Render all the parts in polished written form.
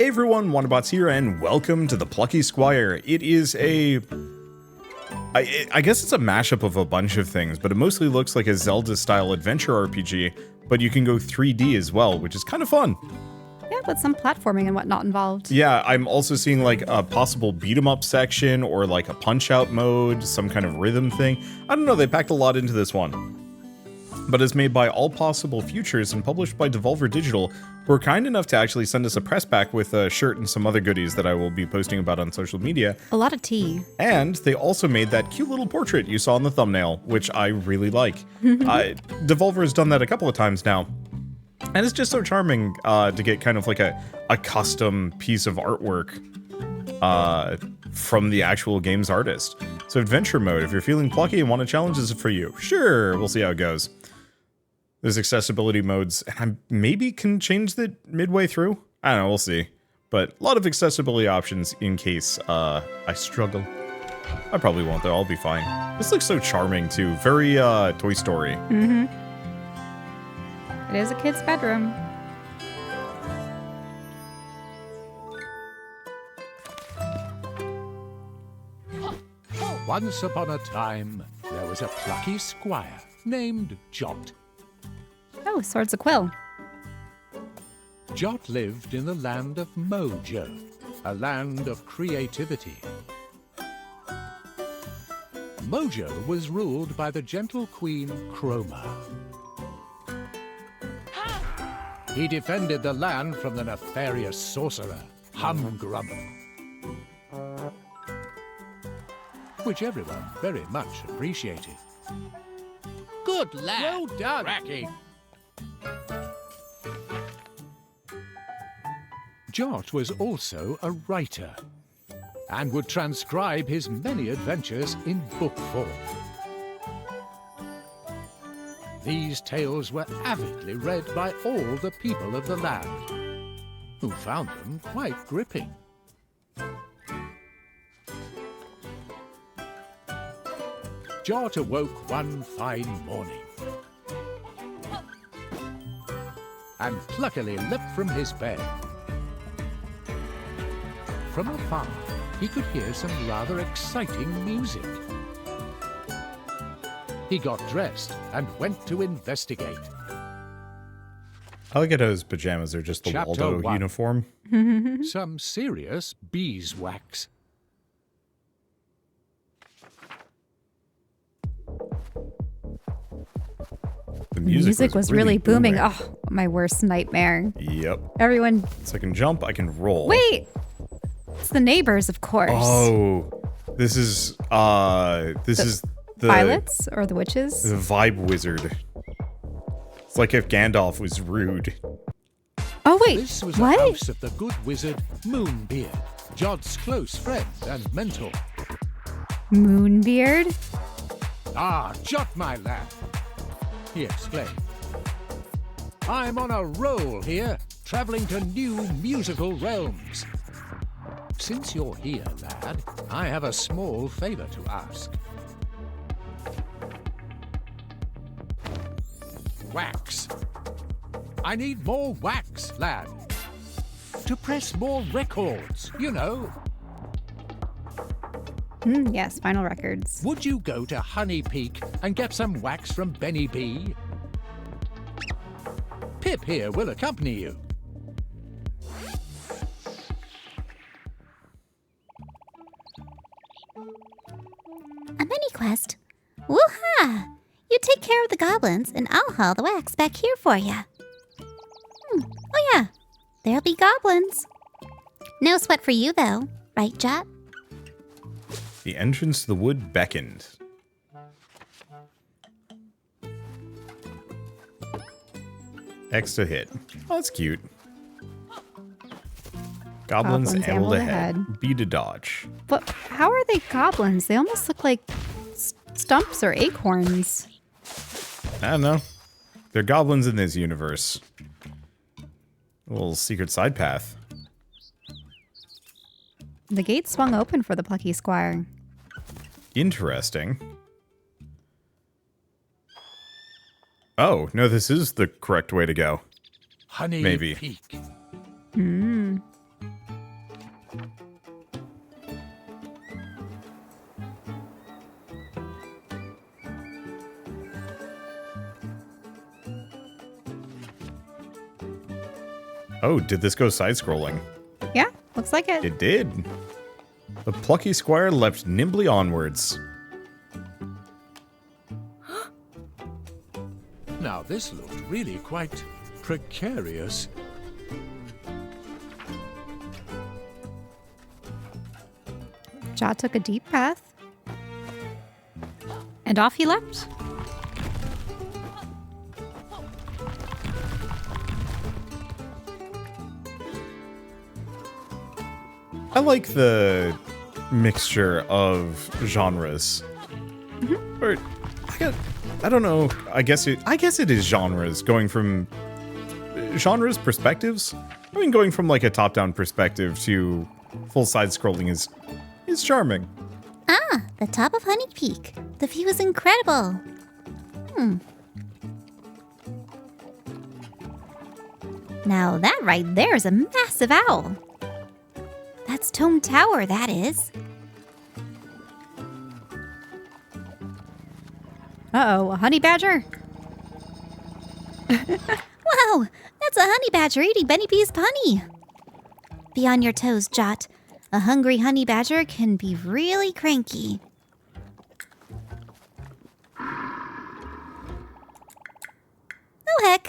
Hey everyone, Wanderbots here, and welcome to the Plucky Squire. It is I guess it's a mashup of a bunch of things, but it mostly looks like a Zelda-style adventure RPG, but you can go 3D as well, which is kind of fun. Yeah, with some platforming and whatnot involved. Yeah, I'm also seeing like a possible beat-em-up section, or like a punch-out mode, some kind of rhythm thing. I don't know, they packed a lot into this one. But it's made by All Possible Futures and published by Devolver Digital, who are kind enough to actually send us a press pack with a shirt and some other goodies that I will be posting about on social media. A lot of tea. And they also made that cute little portrait you saw in the thumbnail, which I really like. Devolver has done that a couple of times now. And it's just so charming to get kind of like a custom piece of artwork from the actual game's artist. So adventure mode, if you're feeling plucky and want a challenge, this is for you. Sure, we'll see how it goes. There's accessibility modes, and I maybe can change that midway through? I don't know, we'll see. But a lot of accessibility options in case I struggle. I probably won't though, I'll be fine. This looks so charming too, very Toy Story. Mm-hmm. It is a kid's bedroom. Once upon a time, there was a plucky squire named Jot. Oh, Swords of Quill. Jot lived in the land of Mojo, a land of creativity. Mojo was ruled by the gentle queen Chroma. He defended the land from the nefarious sorcerer Humgrum, which everyone very much appreciated. Good lad! Well done, Racky! Jot was also a writer, and would transcribe his many adventures in book form. These tales were avidly read by all the people of the land, who found them quite gripping. Jot awoke one fine morning and pluckily leapt from his bed. From afar, he could hear some rather exciting music. He got dressed and went to investigate. I like it how his pajamas are just the Chapter Waldo 1. uniform. Some serious beeswax. The Music was really booming. booming. Oh, my worst nightmare. Yep. Everyone, So I can jump, I can roll. wait! It's the neighbors, of course. Oh, this is the Pilots or the witches? The vibe wizard. It's like if Gandalf was rude. Oh, wait, This was the what? house of the good wizard Moonbeard, Jot's close friend and mentor. Moonbeard? Ah, Jot, my lad, he exclaimed. I'm on a roll here, traveling to new musical realms. Since you're here, lad, I have a small favor to ask. Wax. I need more wax, lad. To press more records, you know. Yes, Final Records. Would you go to Honey Peak and get some wax from Benny B? Pip here will accompany you. A mini quest? Woo-ha! You take care of the goblins, and I'll haul the wax back here for you. Oh yeah, there'll be goblins. No sweat for you, though. Right, Jot? The entrance to the wood beckoned. X to hit. Oh, that's cute. Goblins able to head. B to dodge. But how are they goblins? They almost look like stumps or acorns. I don't know. They're goblins in this universe. A little secret side path. The gate swung open for the Plucky Squire. Interesting. Oh, no, this is the correct way to go. Honey Maybe. Peak. Oh, did this go side-scrolling? Yeah, looks like it. It did. The Plucky Squire leapt nimbly onwards. Now this looked really quite precarious. Jot took a deep breath. And off he leapt. I like the mixture of genres. Or, I don't know. I guess it is genres, going from genres perspectives. I mean, going from like a top-down perspective to full side-scrolling is charming. Ah, the top of Honey Peak. The view is incredible. Now that right there is a massive owl. That's Tome Tower, that is. Uh-oh, a honey badger? Wow, that's a honey badger eating Benny B's honey. Be on your toes, Jot. A hungry honey badger can be really cranky. Oh heck,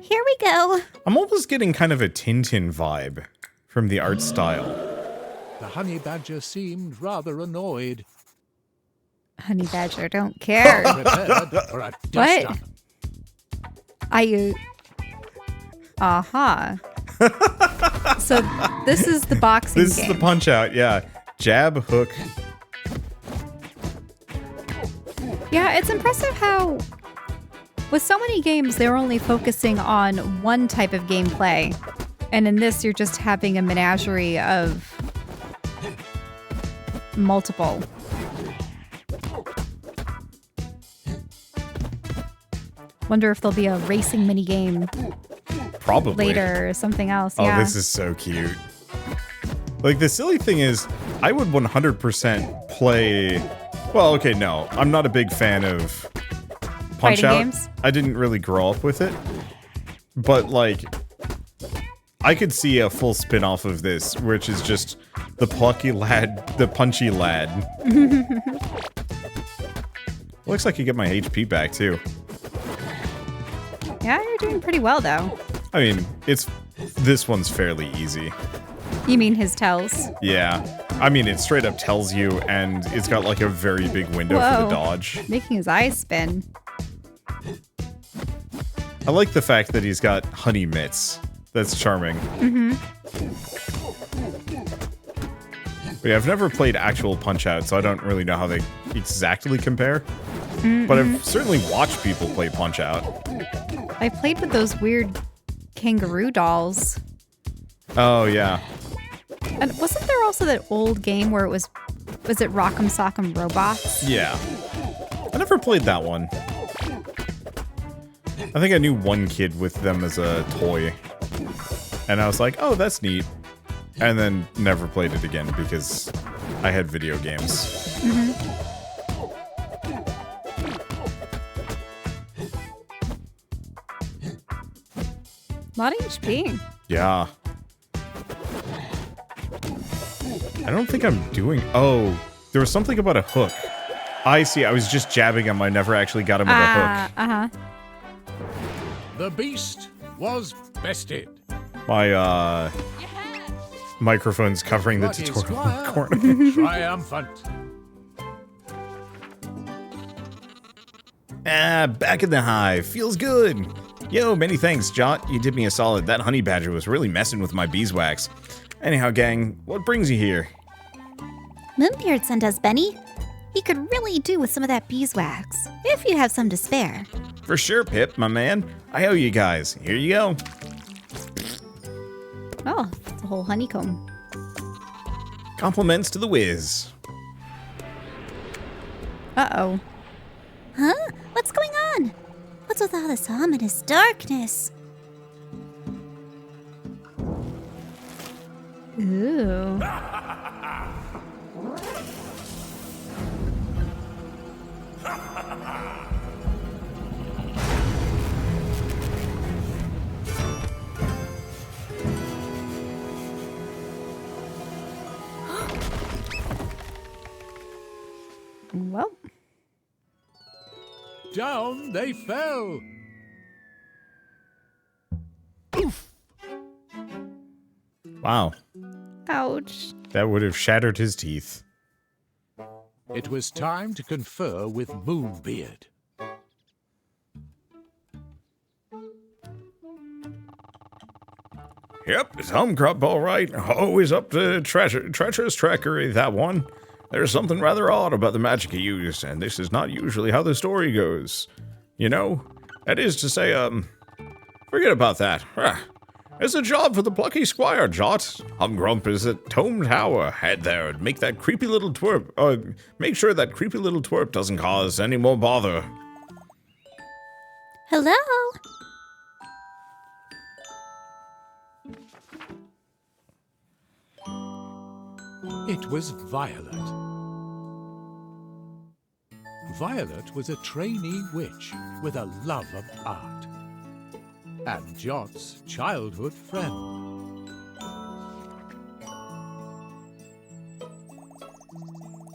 here we go. I'm almost getting kind of a Tintin vibe from the art style. The honey badger seemed rather annoyed. Honey badger don't care. Prepared for a dust-up. Uh-huh. So this is the boxing This game. is the punch out, yeah. Jab, hook. Yeah, it's impressive how with so many games they're only focusing on one type of gameplay. And in this you're just having a menagerie of multiple. Wonder if there'll be a racing mini game Probably. later or something else. Oh, Yeah. this is so cute. Like, the silly thing is, I would 100% play... Well, okay, no. I'm not a big fan of Punch Fighting Out. games? I didn't really grow up with it. But, like, I could see a full spin-off of this, which is just the plucky lad, the punchy lad. Looks like you get my HP back, too. Yeah, you're doing pretty well though. I mean, this one's fairly easy. You mean his tells? Yeah. I mean, it straight up tells you, and it's got like a very big window for Whoa. the dodge. Making his eyes spin. I like the fact that he's got honey mitts. That's charming. But yeah, I've never played actual Punch-Out, so I don't really know how they exactly compare. But I've certainly watched people play Punch-Out. I played with those weird kangaroo dolls. Oh, yeah. And wasn't there also that old game where it was it Rock'em Sock'em Robots? Yeah. I never played that one. I think I knew one kid with them as a toy. And I was like, oh, that's neat. And then never played it again because I had video games. A lot of HP. Yeah. I don't think I'm doing... Oh, there was something about a hook. I see. I was just jabbing him. I never actually got him with a hook. Uh-huh. The beast was bested. My, microphone's covering the Plucky tutorial in the Squire, corner. triumphant. Back in the hive. Feels good. Yo, many thanks, Jot. You did me a solid. That honey badger was really messing with my beeswax. Anyhow, gang, what brings you here? Moonbeard sent us Benny. He could really do with some of that beeswax, if you have some to spare. For sure, Pip, my man. I owe you guys. Here you go. Oh, it's a whole honeycomb. Compliments to the whiz. Uh-oh. Huh? What's going on? What's with all this ominous darkness? Ooh. Well, Down they fell. Wow. ouch. That would have shattered his teeth. It was time to confer with Moonbeard. Yep, it's Humcrop all right. Always up to treacherous trickery, that one. There's something rather odd about the magic he used, and this is not usually how the story goes. You know? That is to say, forget about that. It's a job for the Plucky Squire, Jot. Humgrump is at Tome Tower. Head there and make that creepy little twerp, make sure that creepy little twerp doesn't cause any more bother. Hello? It was Violet. Violet was a trainee witch with a love of art. And Jot's childhood friend.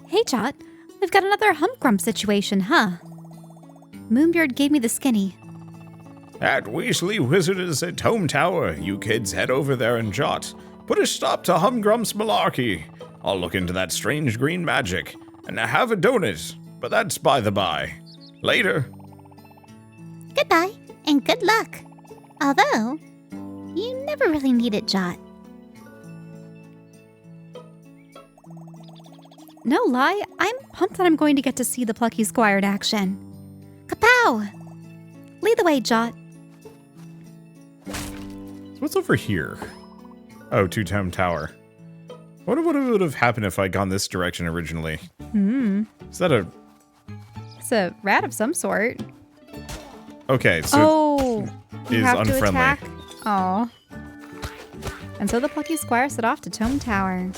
Hey, Jot. We've got another Humgrump situation, huh? Moonbeard gave me the skinny. At Weasley Wizard is at Tome Tower. You kids head over there and Jot. Put a stop to Humgrump's malarkey. I'll look into that strange green magic. And I have a donut, but that's by the by. Later. Goodbye, and good luck. Although, you never really need it, Jot. No lie, I'm pumped that I'm going to get to see the Plucky Squire in action. Kapow! Lead the way, Jot. So what's over here? Oh, to Tome Tower. I wonder what would have happened if I'd gone this direction originally. Is that a... It's a rat of some sort. Okay, so... Oh, you is have to unfriendly. attack. Oh. And so the Plucky Squire set off to Tome Tower.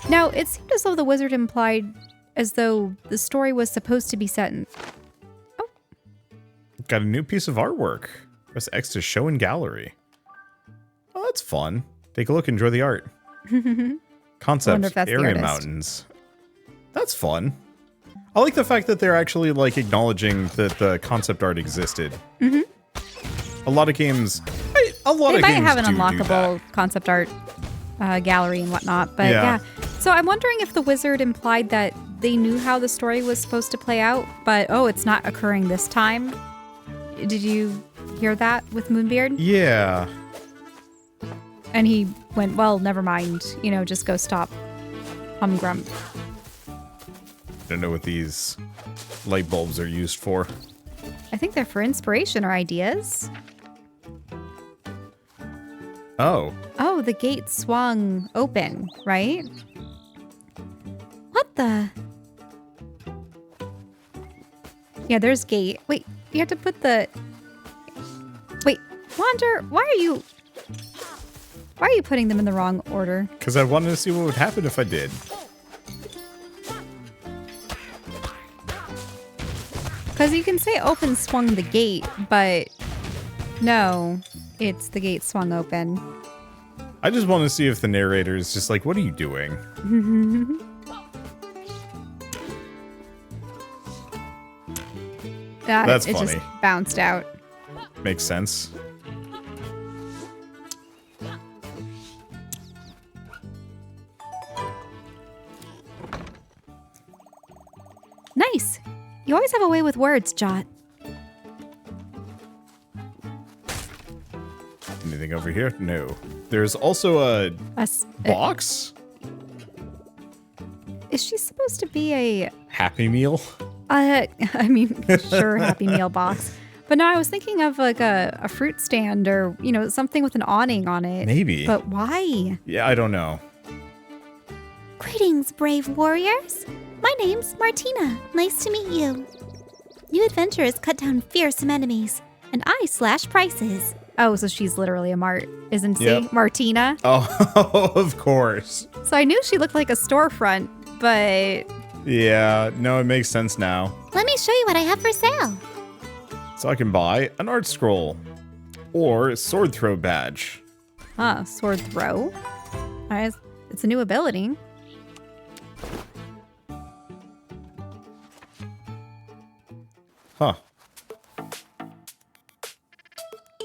Now, it seemed as though the wizard implied as though the story was supposed to be set in... Got a new piece of artwork. Press X to show in gallery. Oh, that's fun. Take a look, enjoy the art. Wonder Concept, if that's the area artist. mountains. That's fun. I like the fact that they're actually like acknowledging that the concept art existed. A lot of games, a lot They of might games have an do unlockable concept art gallery and whatnot, but Yeah. yeah. So I'm wondering if the wizard implied that they knew how the story was supposed to play out, but oh, it's not occurring this time. Did you hear that with Moonbeard? Yeah. And he went, well, never mind. You know, just go stop Humgrump. Don't know what these light bulbs are used for. I think they're for inspiration or ideas. Oh. Oh, the gate swung open, right? What the? Yeah, there's gate. Wait, you have to put the... Wait, Wander, why are you putting them in the wrong order? Because I wanted to see what would happen if I did. Because you can say open swung the gate, but no, it's the gate swung open. I just want to see if the narrator is just like, what are you doing? That's it funny. just bounced out. Makes sense. Nice. You always have a way with words, Jot. Anything over here? No. There's also a box? Is she supposed to be a... Happy Meal? I mean, sure, Happy Meal box. But no, I was thinking of like a fruit stand or, you know, something with an awning on it. Maybe. But why? Yeah, I don't know. Greetings, brave warriors. My name's Martina. Nice to meet you. You adventurers cut down fearsome enemies, and I slash prices. Oh, so she's literally a mart, isn't she? Yep. Martina. Oh, of course. So I knew she looked like a storefront, but... Yeah, no, it makes sense now. Let me show you what I have for sale. So I can buy an art scroll or a sword throw badge. Huh, sword throw? It's a new ability.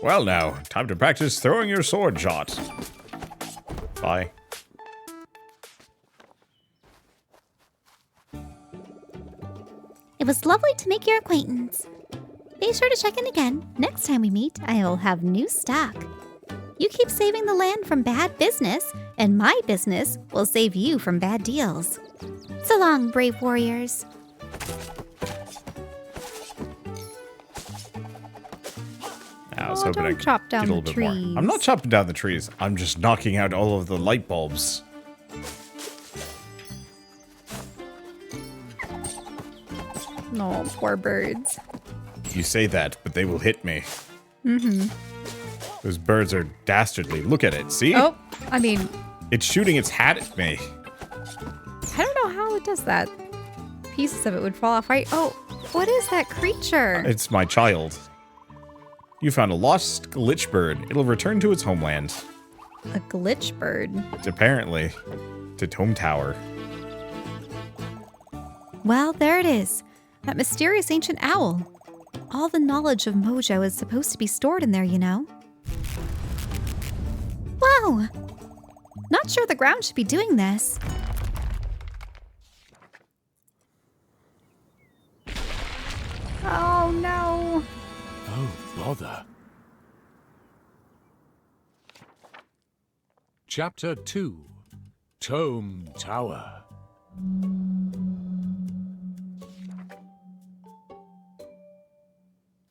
Well now, time to practice throwing your sword shot. Bye. It was lovely to make your acquaintance. Be sure to check in again. Next time we meet, I will have new stock. You keep saving the land from bad business, and my business will save you from bad deals. So long, brave warriors. I was hoping I don't could chop get down a little the bit more. trees. I'm not chopping down the trees. I'm just knocking out all of the light bulbs. No, poor birds. You say that, but they will hit me. Mm-hmm. Those birds are dastardly. Look at it. See? Oh, I mean, It's shooting its hat at me. I don't know how it does that. Pieces of it would fall off, right? Oh, what is that creature? It's my child. You found a lost glitch bird. It'll return to its homeland. A glitch bird. Apparently. To Tome Tower. Well, there it is. That mysterious ancient owl. All the knowledge of Mojo is supposed to be stored in there, you know. Whoa! Not sure the ground should be doing this. Oh, no. Oh, bother. Chapter 2, Tome Tower.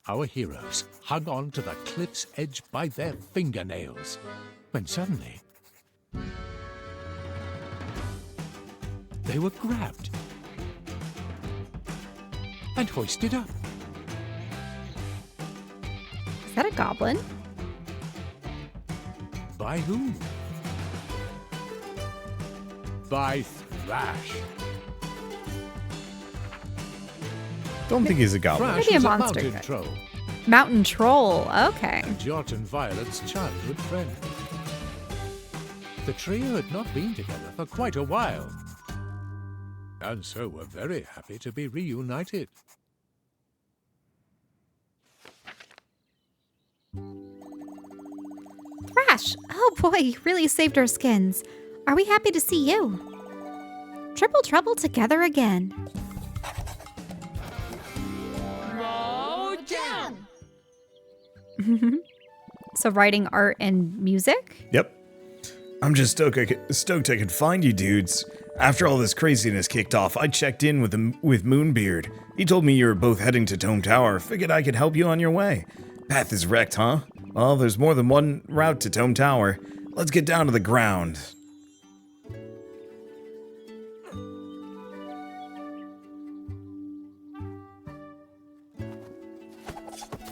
Our heroes hung on to the cliff's edge by their fingernails, when suddenly they were grabbed and hoisted up. Is that a goblin? By whom? By Thrash. Don't think he's a goblin. Thrash Maybe a was monster mountain guy. troll, Mountain troll. Okay. Jot and Violet's childhood friend. The trio had not been together for quite a while, and so were very happy to be reunited. Thrash! Oh boy, you really saved our skins. Are we happy to see you? Triple trouble together again. So writing art and music? Yep. I'm just stoked I could find you dudes. After all this craziness kicked off, I checked in with Moonbeard. He told me you were both heading to Tome Tower. Figured I could help you on your way. Path is wrecked, huh? Well, there's more than one route to Tome Tower. Let's get down to the ground.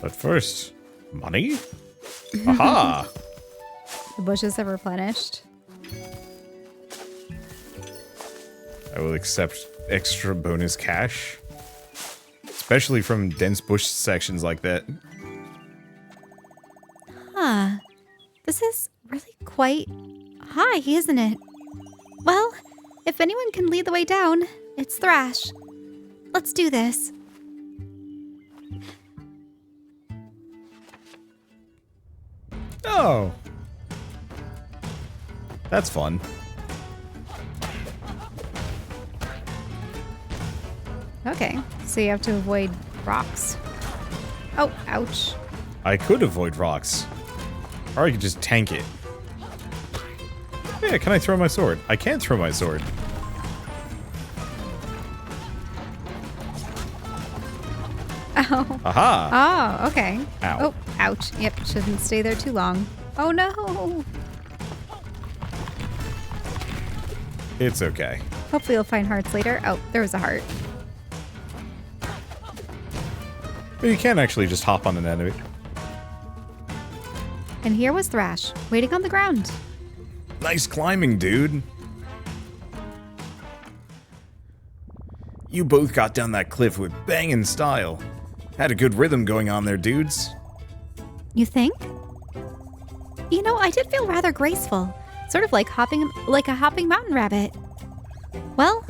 But first, money? Aha! The bushes have replenished. I will accept extra bonus cash. Especially from dense bush sections like that. Huh. This is really quite high, isn't it? Well, if anyone can lead the way down, it's Thrash. Let's do this. Oh. That's fun. Okay. So you have to avoid rocks. Oh, ouch. I could avoid rocks. Or I could just tank it. Yeah, can I throw my sword? I can throw my sword. Oh. Aha! Oh, okay. Ow. Oh, ouch. Yep, shouldn't stay there too long. Oh, no. It's okay. Hopefully you'll find hearts later. Oh, there was a heart. But you can actually just hop on an enemy. And here was Thrash, waiting on the ground. Nice climbing, dude. You both got down that cliff with bangin' style. Had a good rhythm going on there, dudes. You think? You know, I did feel rather graceful, sort of like a hopping mountain rabbit. Well,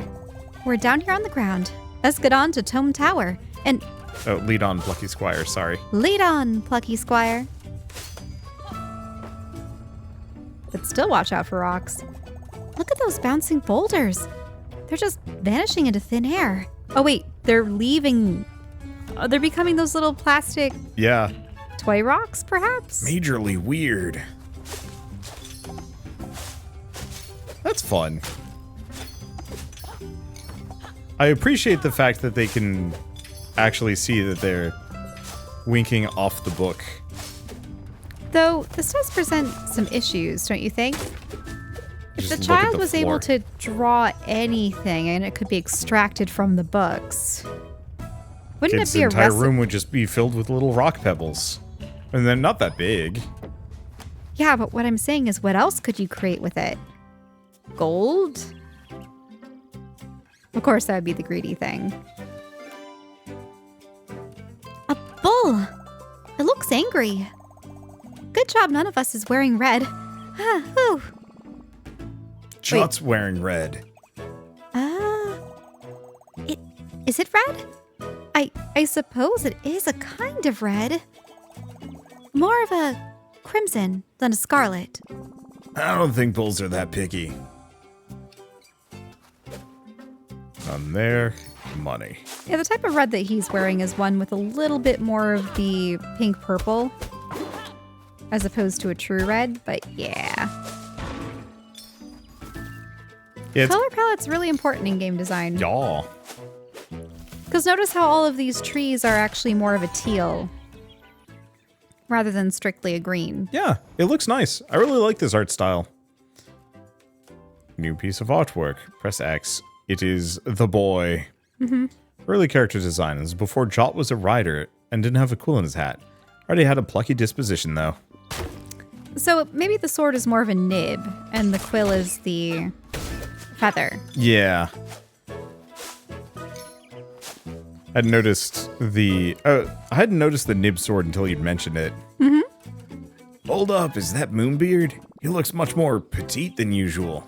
we're down here on the ground. Let's get on to Tome Tower and Oh, lead on, Plucky Squire, sorry. lead on, Plucky Squire. but still watch out for rocks. Look at those bouncing boulders. They're just vanishing into thin air. Oh wait, they're leaving. Oh, they're becoming those little plastic Yeah. toy rocks, perhaps? Majorly weird. That's fun. I appreciate the fact that they can actually see that they're winking off the book. Though, this does present some issues, don't you think? If Just the look at child the was able floor. to draw anything and it could be extracted from the books, wouldn't Kid's it be a entire recipe? room would just be filled with little rock pebbles. And then not that big. Yeah, but what I'm saying is, what else could you create with it? Gold? Of course, that would be the greedy thing. A bull! It looks angry. Good job none of us is wearing red. Whew. Jot's wearing red. Is it red? I suppose it is a kind of red. More of a crimson than a scarlet. I don't think bulls are that picky. On their money. Yeah, the type of red that he's wearing is one with a little bit more of the pink purple as opposed to a true red, but yeah. Yeah, it's, Color palette's really important in game design. y'all. Because notice how all of these trees are actually more of a teal rather than strictly a green. Yeah, it looks nice. I really like this art style. New piece of artwork. Press X. It is the boy. Early character design is before Jot was a rider and didn't have a quill in his hat. Already had a plucky disposition, though. So maybe the sword is more of a nib and the quill is the feather. Yeah. I hadn't noticed the nib sword until you'd mentioned it. Hold up, is that Moonbeard? He looks much more petite than usual.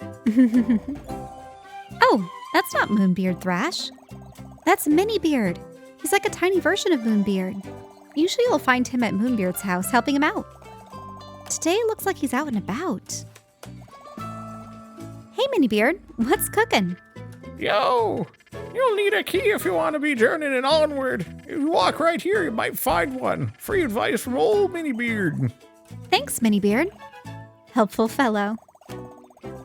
Oh, that's not Moonbeard Thrash. That's Minibeard. He's like a tiny version of Moonbeard. Usually you'll find him at Moonbeard's house helping him out. Today it looks like he's out and about. Hey, Minibeard, what's cooking? Yo, you'll need a key if you want to be journeying onward. If you walk right here, you might find one. Free advice from old Minibeard. Thanks, Minibeard. Helpful fellow.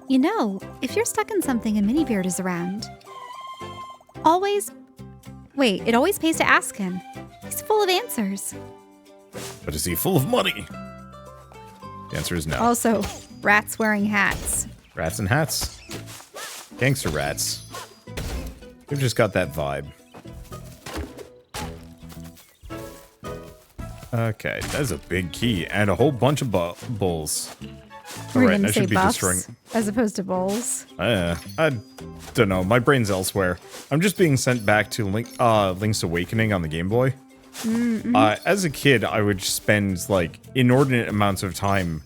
You know, if you're stuck in something and Minibeard is around, It always pays to ask him. he's full of answers. But is he full of money? The answer is no. Also, rats wearing hats. Rats and hats. Gangster rats. They've just got that vibe. Okay, that's a big key and a whole bunch of bulls. We're Alright, gonna I say should be buffs destroying. as opposed to bowls. I don't know. My brain's elsewhere. I'm just being sent back to Link's Awakening on the Game Boy. As a kid, I would spend like inordinate amounts of time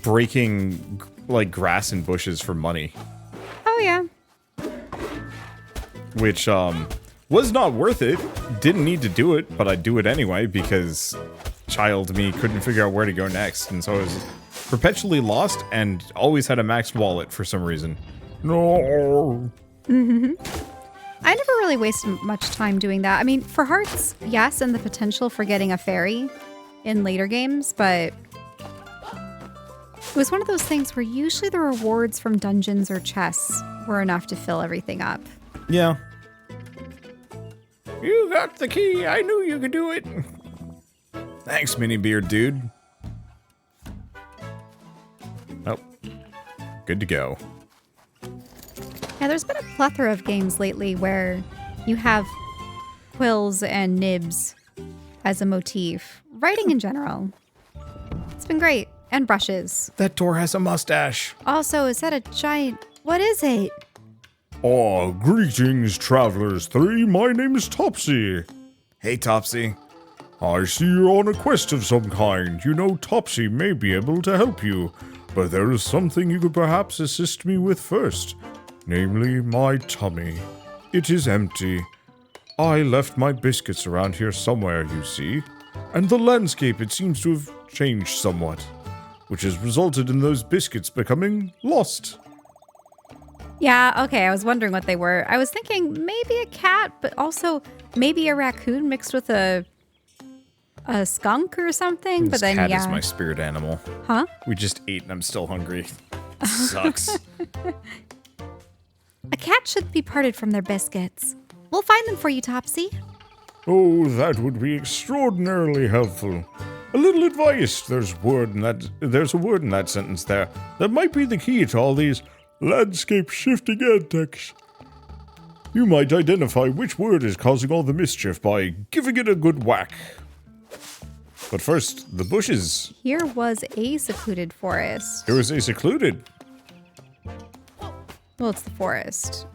breaking like grass and bushes for money, Oh yeah. which was not worth it. Didn't need to do it, but I'd do it anyway because child me couldn't figure out where to go next, and so I was perpetually lost and always had a maxed wallet for some reason. No. I never really wasted much time doing that. I mean, for hearts, yes, and the potential for getting a fairy in later games, but it was one of those things where usually the rewards from dungeons or chests were enough to fill everything up. Yeah. You got the key. I knew you could do it. Thanks, Minibeard dude. Oh. Good to go. Yeah, there's been a plethora of games lately where you have quills and nibs as a motif. Writing in general. It's been great. And brushes. That door has a mustache. Also, is that a giant... What is it? Oh, greetings, Travelers 3. My name is Topsy. Hey, Topsy. I see you're on a quest of some kind. You know, Topsy may be able to help you, but there is something you could perhaps assist me with first. Namely, my tummy. It is empty. I left my biscuits around here somewhere, you see. And the landscape, it seems to have changed somewhat. which has resulted in those biscuits becoming lost. Yeah, okay, I was wondering what they were. I was thinking maybe a cat, but also maybe a raccoon mixed with a skunk or something. But This then, cat yeah. is my spirit animal. Huh? We just ate and I'm still hungry. Sucks. A cat should be parted from their biscuits. We'll find them for you, Topsy. Oh, that would be extraordinarily helpful. A little advice. There's a word in that sentence there that might be the key to all these landscape shifting antics. You might identify which word is causing all the mischief by giving it a good whack. But first, the bushes. Here was a secluded forest. Here is a secluded. Well, it's the forest.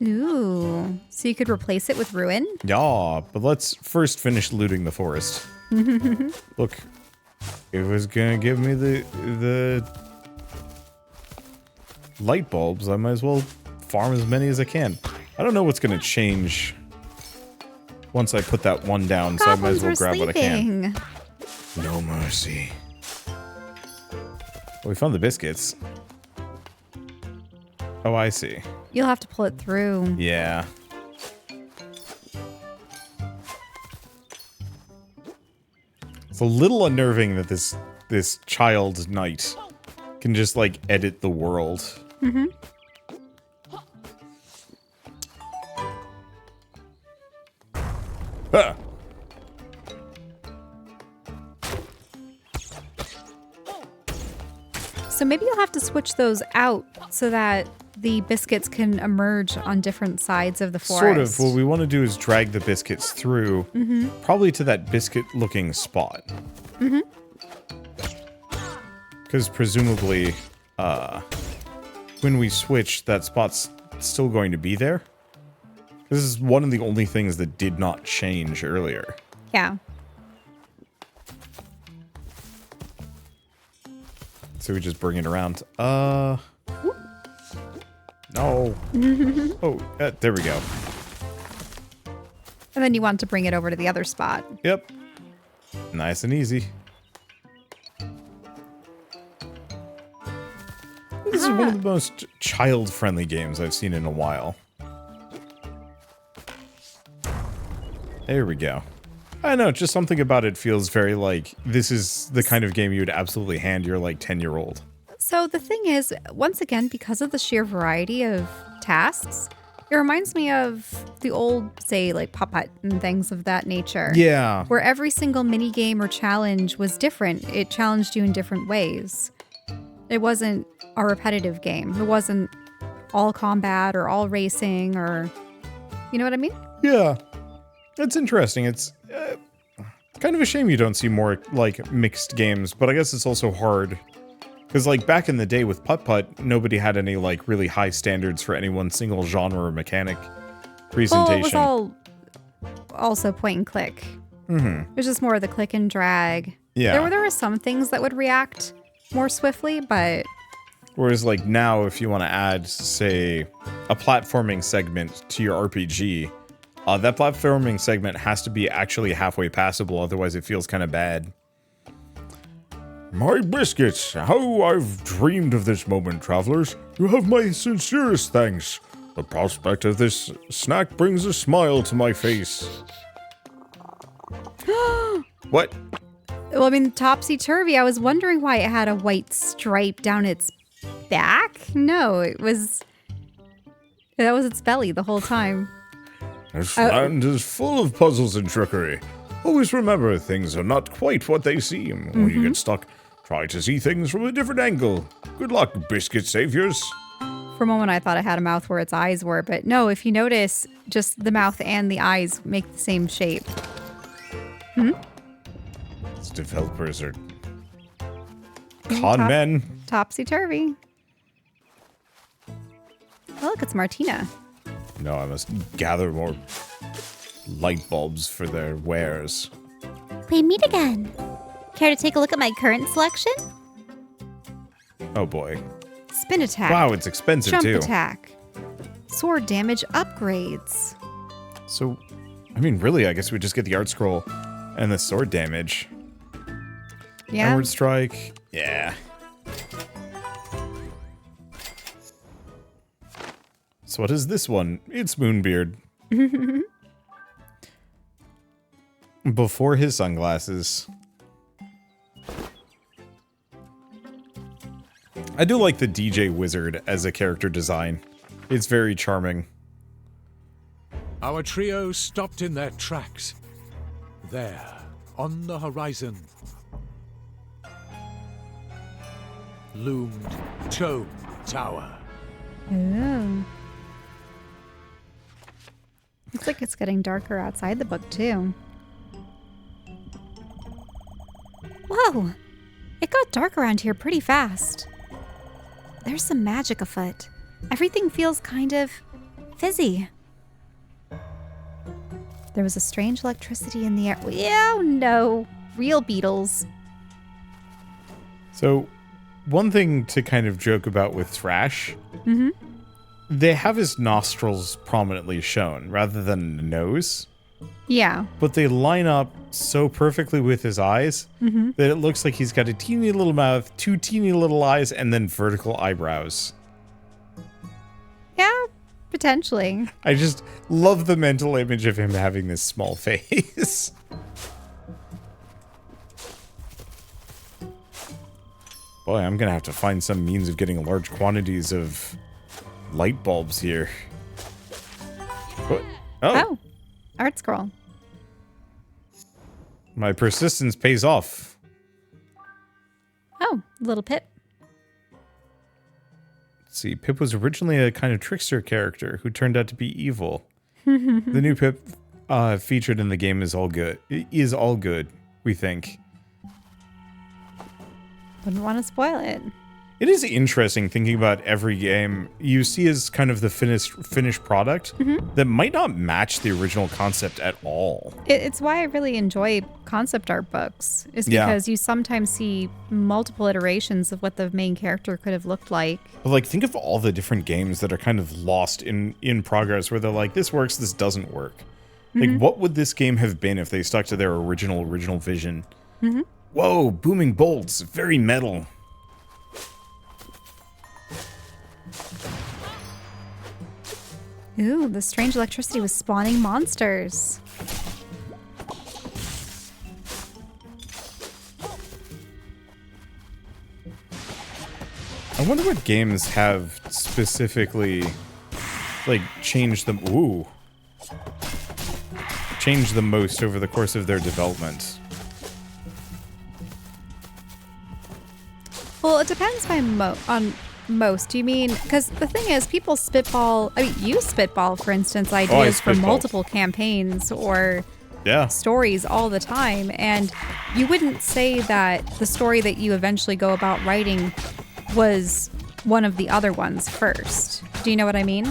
Ooh. So you could replace it with ruin? Yeah, but let's first finish looting the forest. Look, it was gonna give me the light bulbs. I might as well farm as many as I can. I don't know what's gonna change once I put that one down, so I might as well grab what I can. No mercy. Well, we found the biscuits. Oh, I see. You'll have to pull it through. Yeah. It's a little unnerving that this child knight can just like edit the world. Mm-hmm. Ah. So maybe you'll have to switch those out so that the biscuits can emerge on different sides of the forest. Sort of. What we want to do is drag the biscuits through, probably to that biscuit-looking spot. Mm-hmm. Because presumably, when we switch, that spot's still going to be there. This is one of the only things that did not change earlier. Yeah. So we just bring it around. No. Oh, there we go. And then you want to bring it over to the other spot. Yep. Nice and easy. This is one of the most child-friendly games I've seen in a while. There we go. I know, just something about it feels very like, this is the kind of game you would absolutely hand your, like, 10-year-old. So the thing is, once again, because of the sheer variety of tasks, it reminds me of the old, say, like Putt-Putt and things of that nature. Yeah. Where every single mini game or challenge was different. It challenged you in different ways. It wasn't a repetitive game. It wasn't all combat or all racing or, you know what I mean? Yeah. It's interesting. It's kind of a shame you don't see more, like, mixed games, but I guess it's also hard. Because, like, back in the day with Putt-Putt, nobody had any, like, really high standards for any one single genre or mechanic presentation. Well, it was all also point and click. Mm-hmm. It was just more of the click and drag. Yeah. There were some things that would react more swiftly, but... Whereas, like, now, if you want to add, say, a platforming segment to your RPG, that platforming segment has to be actually halfway passable, otherwise it feels kind of bad. My biscuits! How I've dreamed of this moment, travelers. You have my sincerest thanks. The prospect of this snack brings a smile to my face. What? Well, I mean, topsy-turvy. I was wondering why it had a white stripe down its back. No, that was its belly the whole time. This land is full of puzzles and trickery. Always remember, things are not quite what they seem. When you get stuck, try to see things from a different angle. Good luck, biscuit saviors. For a moment, I thought it had a mouth where its eyes were, but no, if you notice, just the mouth and the eyes make the same shape. These developers are con men. Topsy-turvy. Oh, look, it's Martina. No, I must gather more light bulbs for their wares. We meet again. Care to take a look at my current selection? Oh boy. Spin attack. Wow, it's expensive Jump too. attack. Sword damage upgrades. So, I mean, really, I guess we just get the art scroll and the sword damage. Yeah. Downward Strike. Yeah. So what is this one? It's Moonbeard. Before his sunglasses. I do like the DJ Wizard as a character design. It's very charming. Our trio stopped in their tracks. There, on the horizon, loomed Tome Tower. Ooh. Looks like it's getting darker outside the book, too. Whoa! It got dark around here pretty fast. There's some magic afoot. Everything feels kind of fizzy. There was a strange electricity in the air. Oh no! Real beetles. So, one thing to kind of joke about with Thrash, they have his nostrils prominently shown rather than a nose, Yeah. but they line up so perfectly with his eyes that it looks like he's got a teeny little mouth, two teeny little eyes, and then vertical eyebrows. Yeah, potentially. I just love the mental image of him having this small face. Boy, I'm gonna have to find some means of getting large quantities of light bulbs here. What? Oh. Art scroll. My persistence pays off. Oh, little Pip. Let's see, Pip was originally a kind of trickster character who turned out to be evil. The new Pip featured in the game is all good. It is all good, we think. Wouldn't want to spoil it. It is interesting thinking about every game you see as kind of the finished product that might not match the original concept at all. It's why I really enjoy concept art books, is because you sometimes see multiple iterations of what the main character could have looked like. But like, think of all the different games that are kind of lost in progress, where they're like, this works, this doesn't work. Like, what would this game have been if they stuck to their original vision? Whoa, booming bolts, very metal. Ooh, the strange electricity was spawning monsters. I wonder what games have specifically, like, changed them. Ooh. Changed the most over the course of their development. Well, it depends on most. You mean, because the thing is, people spitball, I mean, you spitball, for instance, ideas for multiple campaigns or stories all the time, and you wouldn't say that the story that you eventually go about writing was one of the other ones first. Do you know what I mean?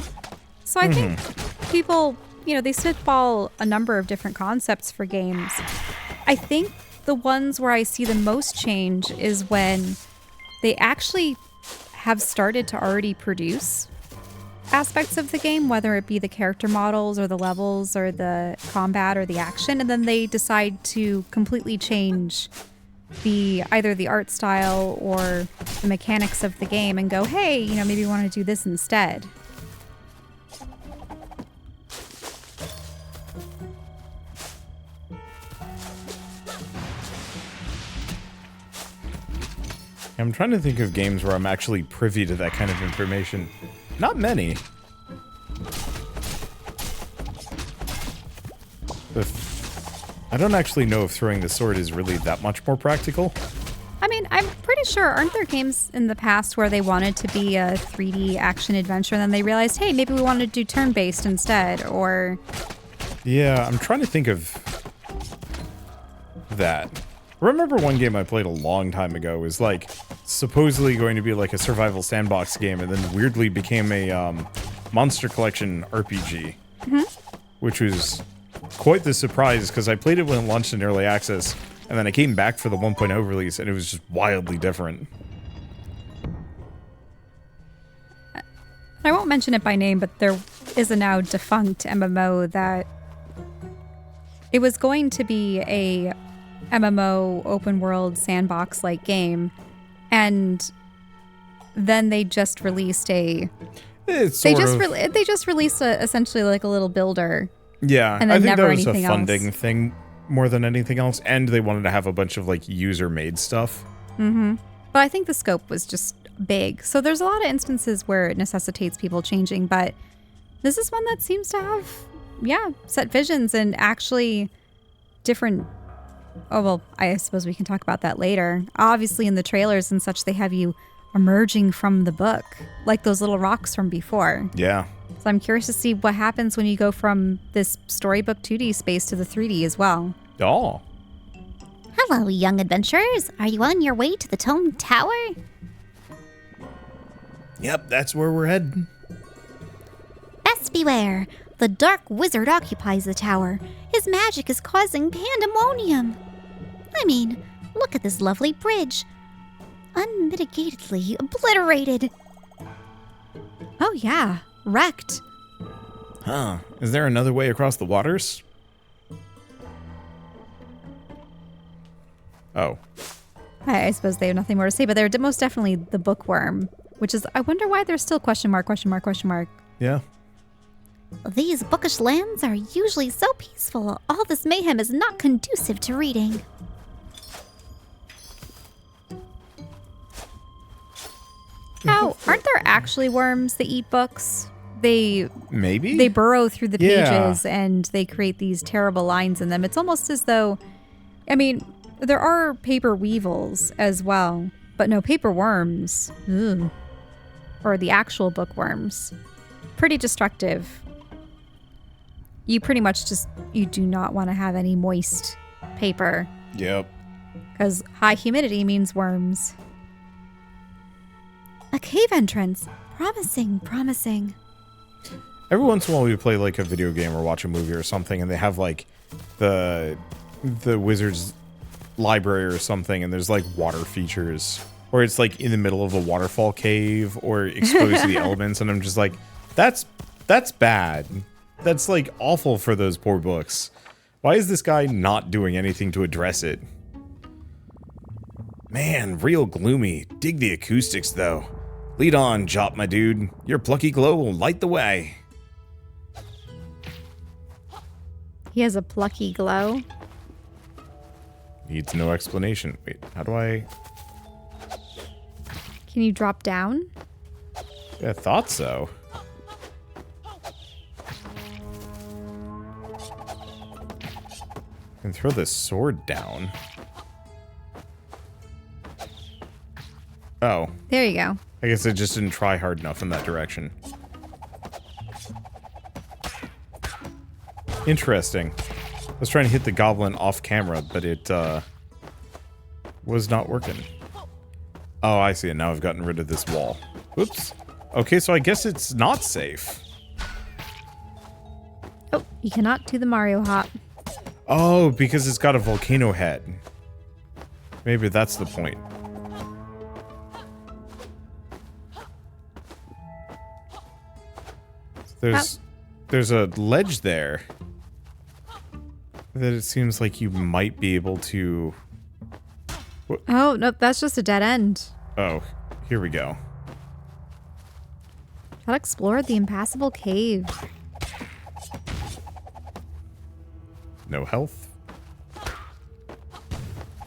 So I think people, they spitball a number of different concepts for games. I think the ones where I see the most change is when they actually have started to already produce aspects of the game, whether it be the character models or the levels or the combat or the action, and then they decide to completely change either the art style or the mechanics of the game and go, hey, maybe we want to do this instead. I'm trying to think of games where I'm actually privy to that kind of information. Not many. I don't actually know if throwing the sword is really that much more practical. I mean, I'm pretty sure, aren't there games in the past where they wanted to be a 3D action adventure and then they realized, hey, maybe we want to do turn-based instead, or... Yeah, I'm trying to think of that. I remember one game I played a long time ago was like supposedly going to be like a survival sandbox game and then weirdly became a Monster Collection RPG, which was quite the surprise because I played it when it launched in early access and then I came back for the 1.0 release and it was just wildly different. I won't mention it by name, but there is a now defunct MMO that it was going to be a MMO open world sandbox like game, and then they just released a. It's They sort just of, they just released essentially like a little builder. yeah. and I then think never that was a anything funding else. thing more than anything else, and they wanted to have a bunch of like user-made stuff. But I think the scope was just big. So there's a lot of instances where it necessitates people changing, but this is one that seems to have, set visions and actually different. Oh, well, I suppose we can talk about that later. Obviously, in the trailers and such, they have you emerging from the book, like those little rocks from before. Yeah. So I'm curious to see what happens when you go from this Storybook 2D space to the 3D as well. Oh. Hello, young adventurers. Are you on your way to the Tome Tower? Yep, that's where we're heading. Best beware. The dark wizard occupies the tower. His magic is causing pandemonium. I mean, look at this lovely bridge. Unmitigatedly obliterated. Oh, yeah. Wrecked. Huh. Is there another way across the waters? Oh. I suppose they have nothing more to say, but they're most definitely the bookworm, which is, I wonder why there's still question mark. Yeah. These bookish lands are usually so peaceful. All this mayhem is not conducive to reading. Now, aren't there actually worms that eat books? They Maybe? burrow through the Yeah. pages and they create these terrible lines in them. It's almost as though, I mean, there are paper weevils as well, but no paper worms. Ugh. Or the actual bookworms. Pretty destructive. You pretty much you do not want to have any moist paper Yep. because high humidity means worms. A cave entrance. Promising. Every once in a while we play like a video game or watch a movie or something and they have like the wizard's library or something and there's like water features or it's like in the middle of a waterfall cave or exposed to the elements and I'm just like, that's bad. That's like awful for those poor books. Why is this guy not doing anything to address it? Man, real gloomy. Dig the acoustics though. Lead on, Jop, my dude. Your plucky glow will light the way. He has a plucky glow. Needs no explanation. Wait, how do I... Can you drop down? I thought so. And throw the sword down. Oh. There you go. I guess I just didn't try hard enough in that direction. Interesting. I was trying to hit the goblin off camera, but it was not working. Oh, I see it. Now I've gotten rid of this wall. Oops. Okay, so I guess it's not safe. Oh, you cannot do the Mario hop. Oh, because it's got a volcano head. Maybe that's the point. There's a ledge there that it seems like you might be able to... Oh, nope, that's just a dead end. Oh, here we go. That explored the impassable cave. No health.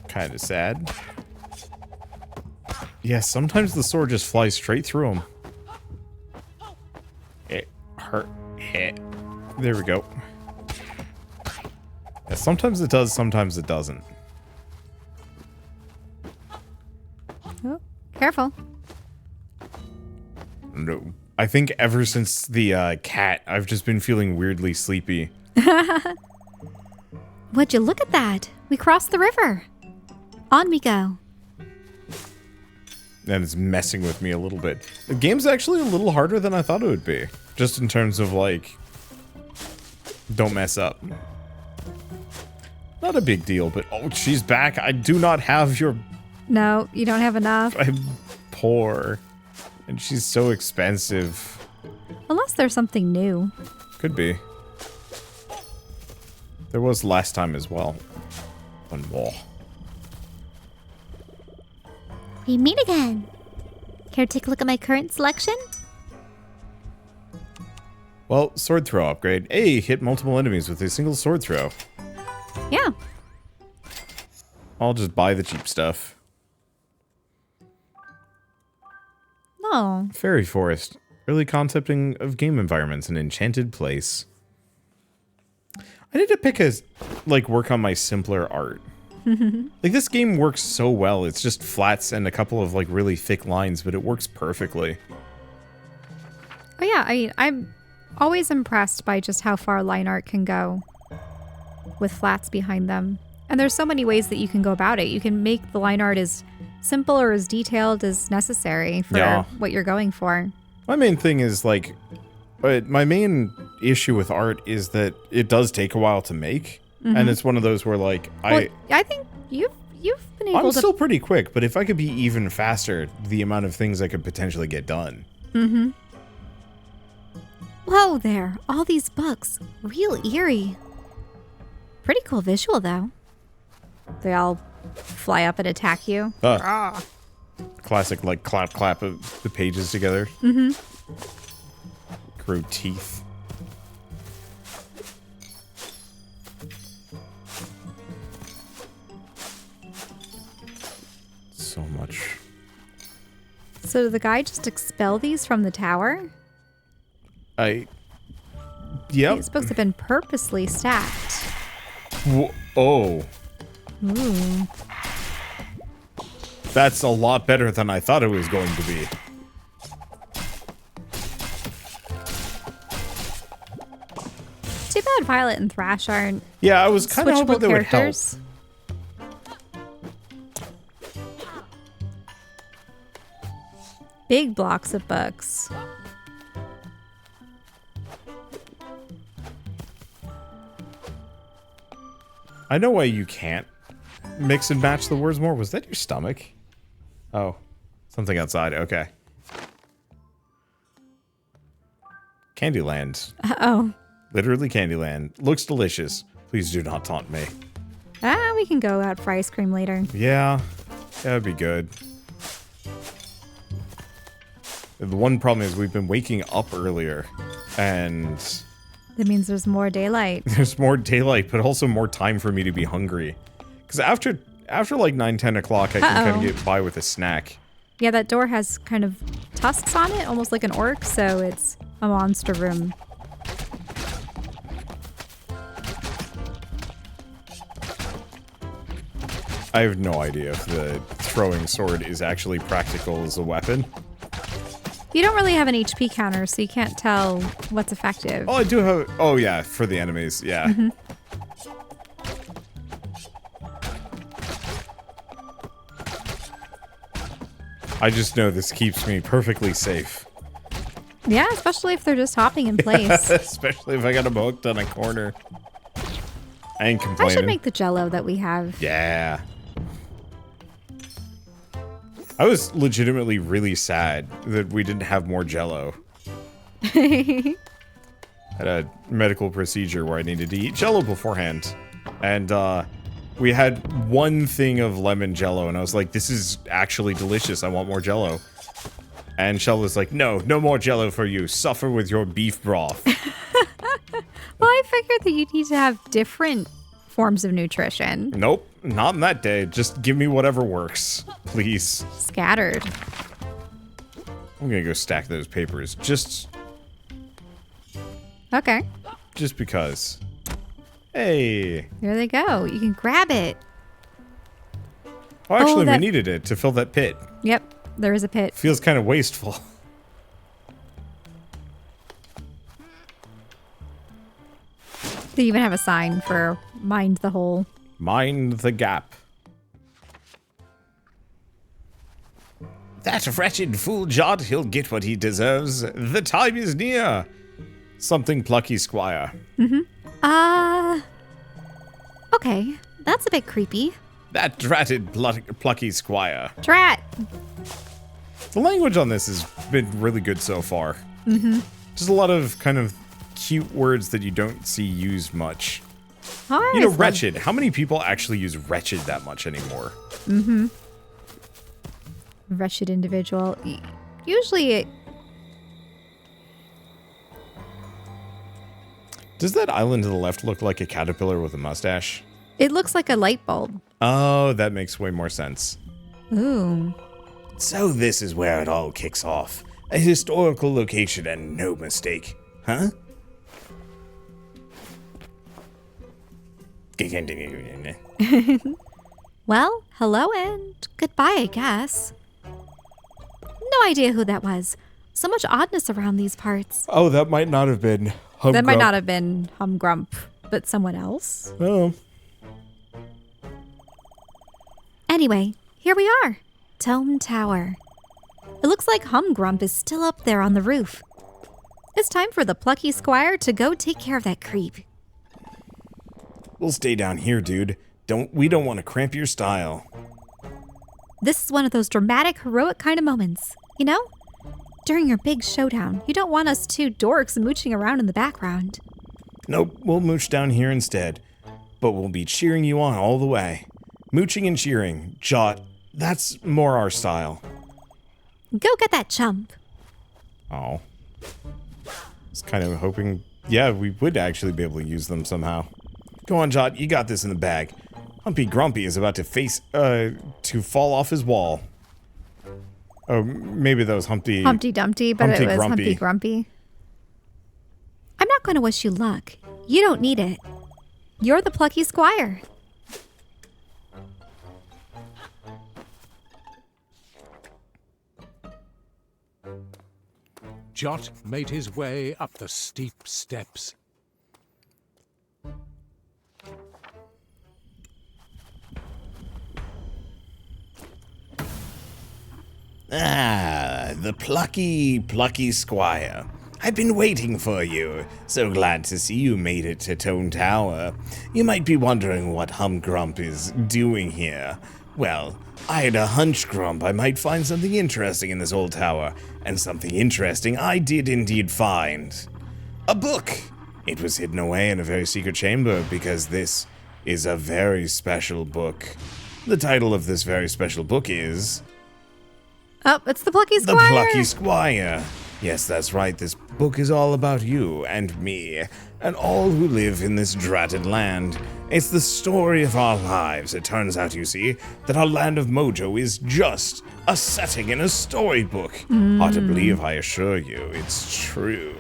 Kind of sad. Yeah, sometimes the sword just flies straight through him. It hurt. There we go. Yeah, sometimes it does, sometimes it doesn't. Oh, careful. No. I think ever since the cat, I've just been feeling weirdly sleepy. Would you look at that? We crossed the river. On we go. And it's messing with me a little bit. The game's actually a little harder than I thought it would be. Just in terms of, like, don't mess up. Not a big deal, but oh, she's back. I do not have your... No, you don't have enough. I'm poor. And she's so expensive. Unless there's something new. Could be. There was last time as well. One more. We meet again. Care to take a look at my current selection? Well, sword throw upgrade. A, hit multiple enemies with a single sword throw. Yeah. I'll just buy the cheap stuff. No. Fairy Forest. Early concepting of game environments. An enchanted place. I need to pick a, work on my simpler art. Like, this game works so well. It's just flats and a couple of, really thick lines, but it works perfectly. Oh yeah, I'm always impressed by just how far line art can go with flats behind them. And there's so many ways that you can go about it. You can make the line art as simple or as detailed as necessary for what you're going for. My main thing is, my main issue with art is that it does take a while to make. And it's one of those where, I think you've been able to... I'm still pretty quick, but if I could be even faster, the amount of things I could potentially get done. Mm-hmm. Whoa there, all these books. Real eerie. Pretty cool visual, though. They all fly up and attack you. Classic, clap, clap of the pages together. Grow teeth. So much. So did the guy just expel these from the tower? Yep. It's supposed to have been purposely stacked. Oh. Ooh. That's a lot better than I thought it was going to be. Too bad Violet and Thrash aren't Yeah, I was kind of hoping switchable that would help. characters. Big blocks of books. I know why you can't mix and match the words more. Was that your stomach? Oh, something outside. Okay. Candyland. Uh-oh. Literally Candyland. Looks delicious. Please do not taunt me. We can go out for ice cream later. Yeah, that'd be good. The one problem is we've been waking up earlier, and That means there's more daylight. there's more daylight, but also more time for me to be hungry. Because after 9, 10 o'clock, I can kind of get by with a snack. Yeah, that door has kind of tusks on it, almost like an orc, so it's a monster room. I have no idea if the throwing sword is actually practical as a weapon. You don't really have an HP counter, so you can't tell what's effective. Oh, I do have... Oh, yeah, for the enemies, yeah. I just know this keeps me perfectly safe. Yeah, especially if they're just hopping in place. Especially if I got them hooked on a corner. I ain't I complaining. should make the jello that we have. Yeah. I was legitimately really sad that we didn't have more Jell-O. Had a medical procedure where I needed to eat Jell-O beforehand. And, we had one thing of lemon Jell-O, and I was like, this is actually delicious. I want more Jell-O. And Shell was like, no more Jell-O for you. Suffer with your beef broth. Well, I figured that you need to have different forms of nutrition. Nope, not in that day. Just give me whatever works, please. Scattered. I'm gonna go stack those papers just Okay. because. Hey. There they go. You can grab it. Oh, actually, that- we needed it to fill that pit. Yep. There is a pit. Feels kind of wasteful. They even have a sign for mind the hole. Mind the gap. That wretched fool Jod, he'll get what he deserves. The time is near. Something Plucky Squire. Okay. That's a bit creepy. That dratted Plucky Squire. Drat! The language on this has been really good so far. Just a lot of kind of cute words that you don't see used much. I You know, always love- wretched. How many people actually use wretched that much anymore? Wretched individual. Usually it... Does that island to the left look like a caterpillar with a mustache? It looks like a light bulb. Oh, that makes way more sense. Ooh. So this is where it all kicks off. A historical location and no mistake. Huh? Well, hello and goodbye, I guess. No idea who that was. So much oddness around these parts. Oh, that might not have been That might not have been Humgrump, but someone else. Oh. Anyway, here we are. Tome Tower. It looks like Humgrump is still up there on the roof. It's time for the Plucky Squire to go take care of that creep. We'll stay down here, dude. We don't want to cramp your style. This is one of those dramatic, heroic kind of moments, you know? During your big showdown, you don't want us two dorks mooching around in the background. Nope, we'll mooch down here instead. But we'll be cheering you on all the way. Mooching and cheering. Jot, that's more our style. Go get that chump. Oh. I was kind of hoping, yeah, we would actually be able to use them somehow. Go on, Jot, you got this in the bag. Humpy Grumpy is about to fall off his wall. Oh, maybe that was Humpty Dumpty, but Humpty it was Grumpy. Humpty Grumpy. I'm not going to wish you luck. You don't need it. You're the Plucky Squire. Jot made his way up the steep steps. Ah, the plucky Squire. I've been waiting for you. So glad to see you made it to Tone Tower. You might be wondering what Humgrump is doing here. Well, I had a hunch, Grump, I might find something interesting in this old tower. And something interesting I did indeed find. A book! It was hidden away in a very secret chamber because this is a very special book. The title of this very special book is... Oh, it's the Plucky The Squire. Plucky Squire. Yes, that's right. This book is all about you and me and all who live in this dratted land. It's the story of our lives. It turns out, you see, that our land of Mojo is just a setting in a storybook. Hard to believe, I assure you. It's true.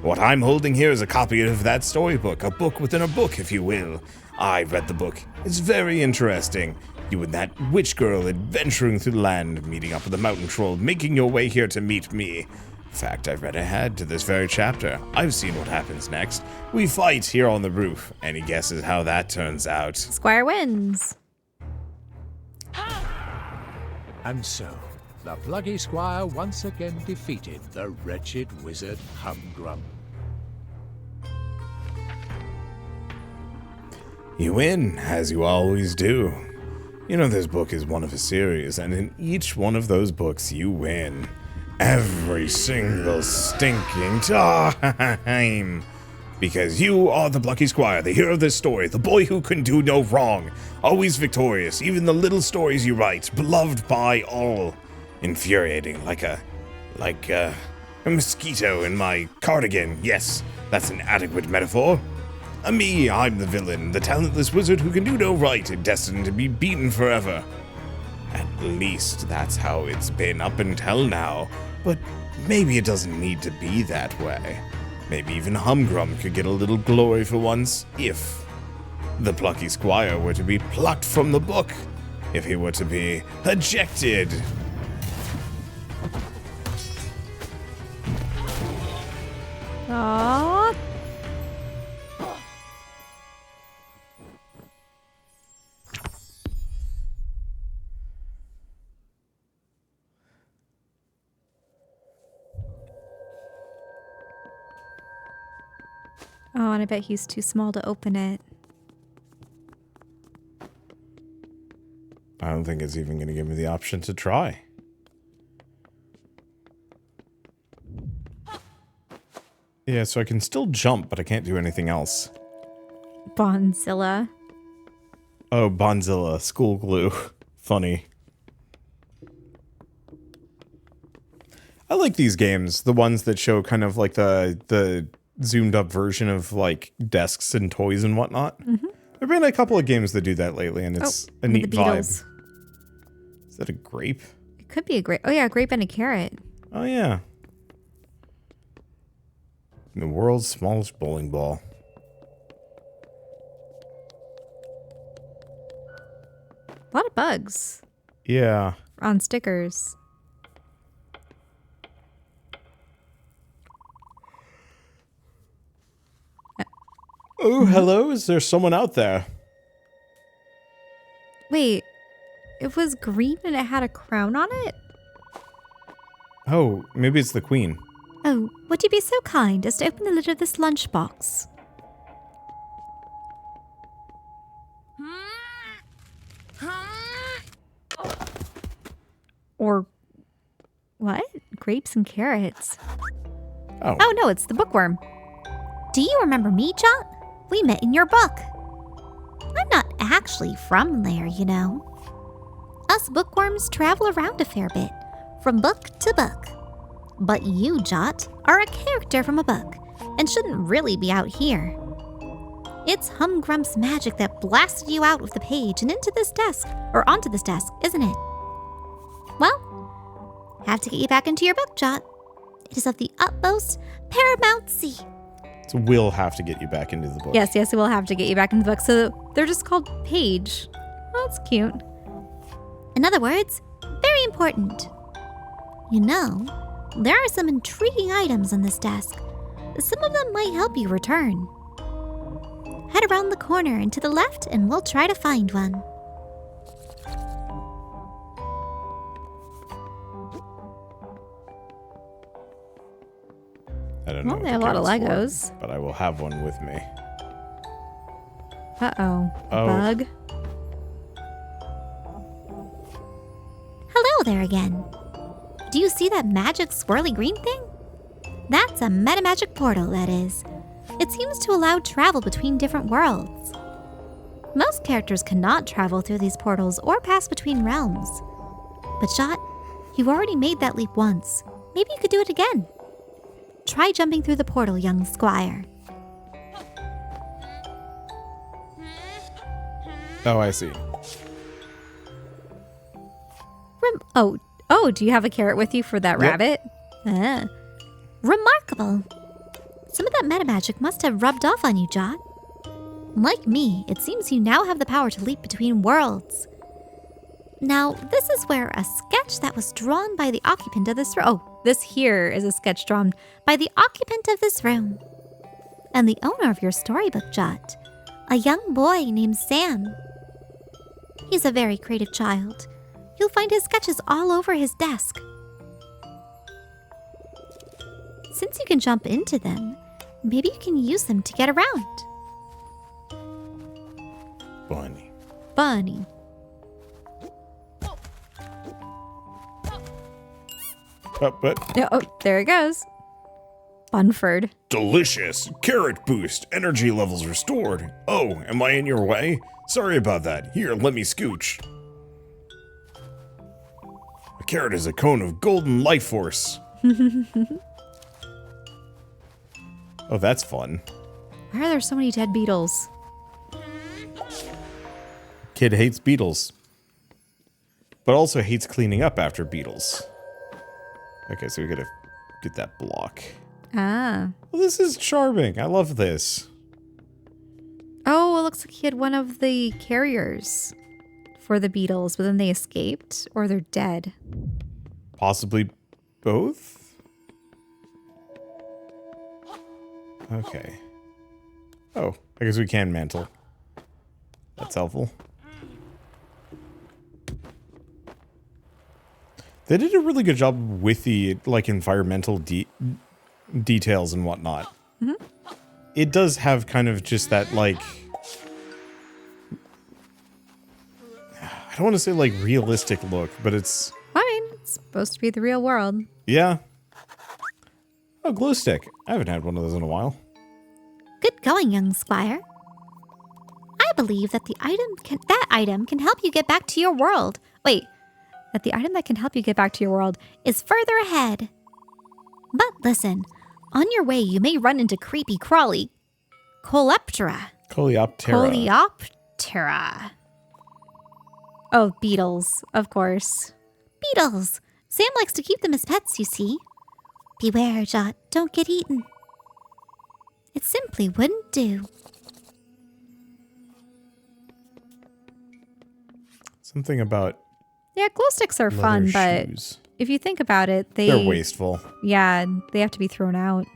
What I'm holding here is a copy of that storybook, a book within a book, if you will. I read the book. It's very interesting. You and that witch girl adventuring through the land, meeting up with the mountain troll, making your way here to meet me. In fact, I've read ahead to this very chapter. I've seen what happens next. We fight here on the roof. Any guesses how that turns out? Squire wins. And so, the Plucky Squire once again defeated the wretched wizard Humgrump. You win, as you always do. You know this book is one of a series, and in each one of those books you win. Every single stinking time. Because you are the Plucky Squire, the hero of this story, the boy who can do no wrong. Always victorious, even the little stories you write, beloved by all. Infuriating, like a mosquito in my cardigan. Yes, that's an adequate metaphor. Me, I'm the villain, the talentless wizard who can do no right and destined to be beaten forever. At least that's how it's been up until now, but maybe it doesn't need to be that way. Maybe even Humgrum could get a little glory for once, if the Plucky Squire were to be plucked from the book, if he were to be ejected. Aww. Oh, and I bet he's too small to open it. I don't think it's even going to give me the option to try. Yeah, so I can still jump, but I can't do anything else. Bonzilla. Oh, Bonzilla, school glue. Funny. I like these games, the ones that show kind of like the zoomed up version of like desks and toys and whatnot. Mm-hmm. There've been a couple of games that do that lately, and it's a neat vibe. Is that a grape? It could be a grape. Oh yeah, a grape and a carrot. Oh yeah. The world's smallest bowling ball. A lot of bugs. Yeah. On stickers. Oh, hello? Is there someone out there? Wait, it was green and it had a crown on it? Oh, maybe it's the queen. Oh, would you be so kind as to open the lid of this lunchbox? Or what? Grapes and carrots. Oh. Oh no, it's the bookworm. Do you remember me, Jot? We met in your book. I'm not actually from there, you know. Us bookworms travel around a fair bit, from book to book. But you, Jot, are a character from a book, and shouldn't really be out here. It's Humgrump's magic that blasted you out of the page and into this desk, or onto this desk, isn't it? Well, have to get you back into your book, Jot. It is of the utmost paramountcy. So we'll have to get you back into the book. Yes, we'll have to get you back in the book. So they're just called page. Oh, that's cute. In other words, very important. You know, there are some intriguing items on this desk. Some of them might help you return. Head around the corner and to the left and we'll try to find one. I don't know. Well, they have a lot of Legos. But I will have one with me. Uh-oh. Oh. Bug. Hello there again. Do you see that magic swirly green thing? That's a metamagic portal, that is. It seems to allow travel between different worlds. Most characters cannot travel through these portals or pass between realms. But Jot, you've already made that leap once. Maybe you could do it again. Try jumping through the portal, young squire. Oh, I see. Oh, do you have a carrot with you for that rabbit? Remarkable. Some of that metamagic must have rubbed off on you, Jot. Like me, it seems you now have the power to leap between worlds. Now, this is where a sketch that was drawn by the occupant of this room. Oh, this here is a sketch drawn by the occupant of this room. And the owner of your storybook, Jot. A young boy named Sam. He's a very creative child. You'll find his sketches all over his desk. Since you can jump into them, maybe you can use them to get around. Bunny. Oh, there it goes. Bunford. Delicious. Carrot boost. Energy levels restored. Oh, am I in your way? Sorry about that. Here, let me scooch. A carrot is a cone of golden life force. Oh, that's fun. Why are there so many dead beetles? Kid hates beetles. But also hates cleaning up after beetles. Okay, so we gotta get that block. Ah. Well, this is charming. I love this. Oh, it looks like he had one of the carriers for the beetles, but then they escaped, or they're dead. Possibly both? Okay. Oh, I guess we can mantle. That's helpful. They did a really good job with the, like, environmental details and whatnot. Mm-hmm. It does have kind of just that, like... I don't want to say, like, realistic look, but it's... I mean, it's supposed to be the real world. Yeah. Oh, glow stick. I haven't had one of those in a while. Good going, young squire. believe that that item can help you get back to your world. Wait, that the item that can help you get back to your world is further ahead. But listen, on your way you may run into creepy crawly Coleoptera. Coleoptera. Oh, beetles, of course. Beetles. Sam likes to keep them as pets, you see. Beware, Jot, don't get eaten. It simply wouldn't do. Something about Yeah, glow sticks are fun, but shoes. if you think about it, They're wasteful. Yeah, they have to be thrown out.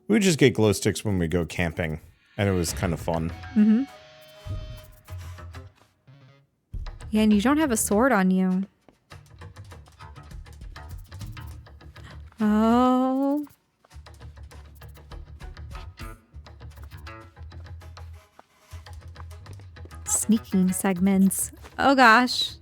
We would just get glow sticks when we go camping, and it was kind of fun. Mm-hmm. Yeah, and you don't have a sword on you. Oh. Sneaking segments. Oh gosh.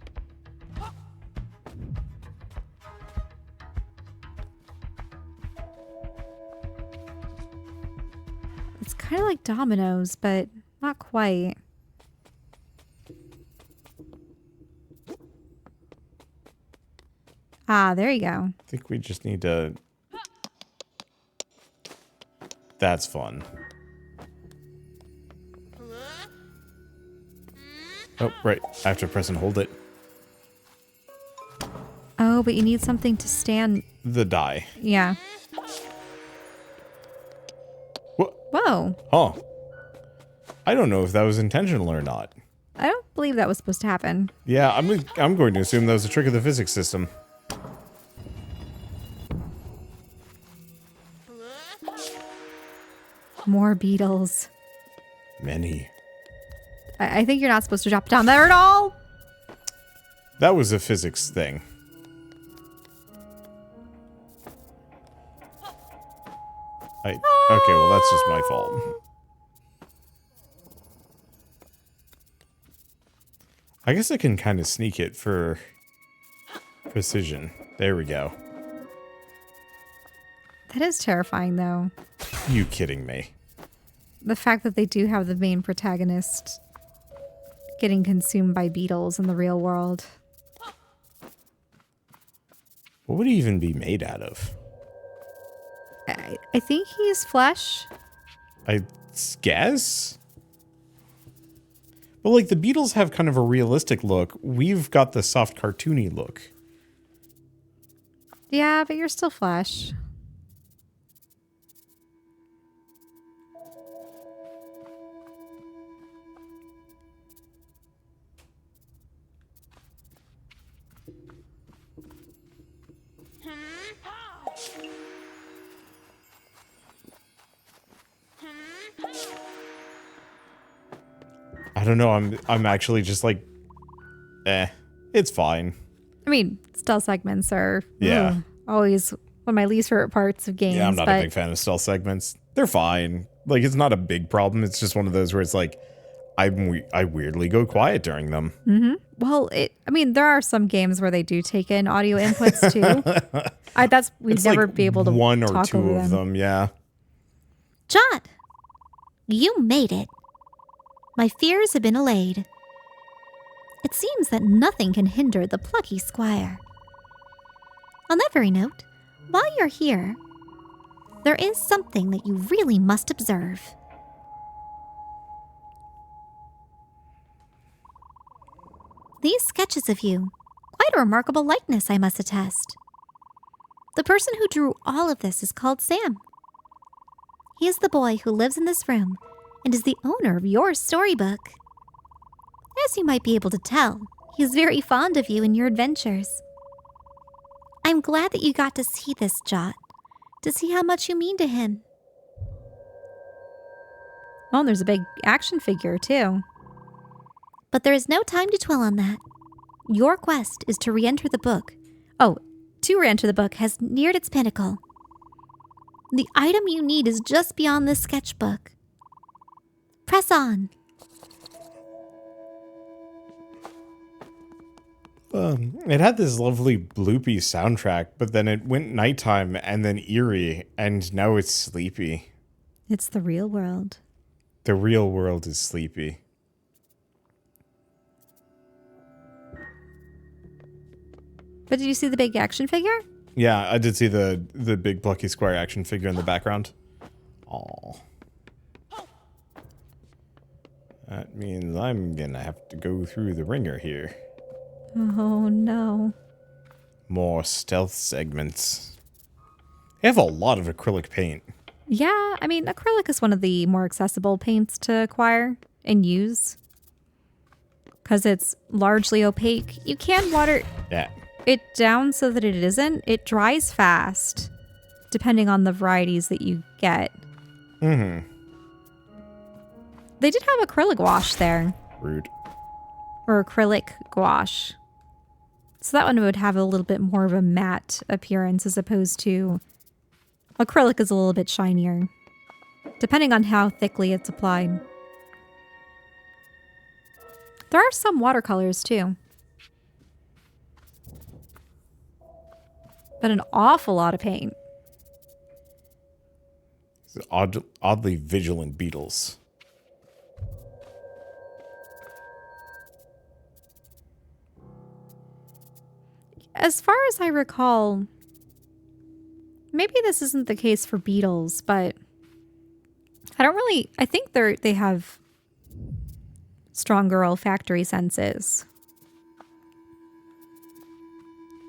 It's kind of like dominoes, but not quite. Ah, there you go. I think we just need to... That's fun. Oh, right. I have to press and hold it. Oh, but you need something to stand. The die. Yeah. What? Whoa. Huh. I don't know if that was intentional or not. I don't believe that was supposed to happen. Yeah, I'm going to assume that was a trick of the physics system. More beetles. Many. I think you're not supposed to drop down there at all. That was a physics thing. Okay, well, that's just my fault. I guess I can kind of sneak it for precision. There we go. That is terrifying, though. You kidding me? The fact that they do have the main protagonist getting consumed by beetles in the real world. What would he even be made out of? I think he's flesh. I guess? But like the beetles have kind of a realistic look. We've got the soft cartoony look. Yeah, but you're still flesh. I don't know, I'm actually just like, it's fine. I mean, stealth segments are Yeah. always one of my least favorite parts of games. Yeah, I'm not but a big fan of stealth segments. They're fine. Like, it's not a big problem. It's just one of those where it's like, I weirdly go quiet during them. Mm-hmm. Well, I mean, there are some games where they do take in audio inputs too. We'd never like be able to one or talk two over of them, yeah. Jot, you made it. My fears have been allayed. It seems that nothing can hinder the Plucky Squire. On that very note, while you're here, there is something that you really must observe. These sketches of you, quite a remarkable likeness, I must attest. The person who drew all of this is called Sam. He is the boy who lives in this room and is the owner of your storybook. As you might be able to tell, he is very fond of you and your adventures. I'm glad that you got to see this, Jot, to see how much you mean to him. Oh, and there's a big action figure too. But there is no time to dwell on that. Your quest is to re-enter the book. To re-enter the book Has neared its pinnacle. The item you need is just beyond this sketchbook. Press on. It had this lovely bloopy soundtrack, but then it went nighttime and then eerie, and now it's sleepy. It's the real world. The real world is sleepy. But did you see the big action figure? Yeah, I did see the big Plucky Squire action figure in the background. Aw. That means I'm gonna have to go through the ringer here. Oh, no. More stealth segments. They have a lot of acrylic paint. Yeah, I mean, acrylic is one of the more accessible paints to acquire and use. Because it's largely opaque. You can water Yeah. it down so that it isn't. It dries fast, depending on the varieties that you get. Mm-hmm. They did have acrylic wash there. Rude. Or acrylic gouache. So that one would have a little bit more of a matte appearance as opposed to acrylic is a little bit shinier, depending on how thickly it's applied. There are some watercolors too. But an awful lot of paint. Oddly vigilant beetles. As far as I recall, maybe this isn't the case for beetles, but I think they have stronger olfactory senses.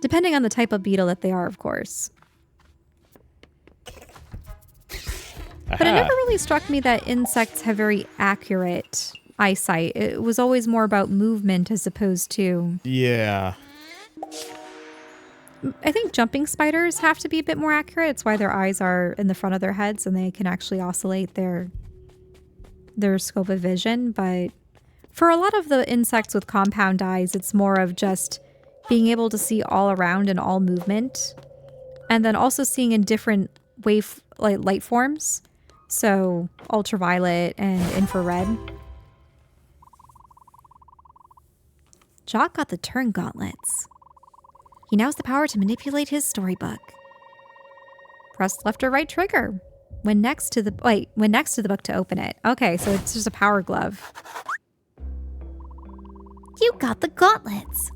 Depending on the type of beetle that they are, of course. But it never really struck me that insects have very accurate eyesight. It was always more about movement as opposed to... Yeah. I think jumping spiders have to be a bit more accurate. It's why their eyes are in the front of their heads and they can actually oscillate their scope of vision. But for a lot of the insects with compound eyes, it's more of just being able to see all around and all movement. And then also seeing in different light forms. So ultraviolet and infrared. Jock got the turn gauntlets. He now has the power to manipulate his storybook. Press left or right trigger when next to the book to open it. Okay, so it's just a power glove. You got the gauntlets.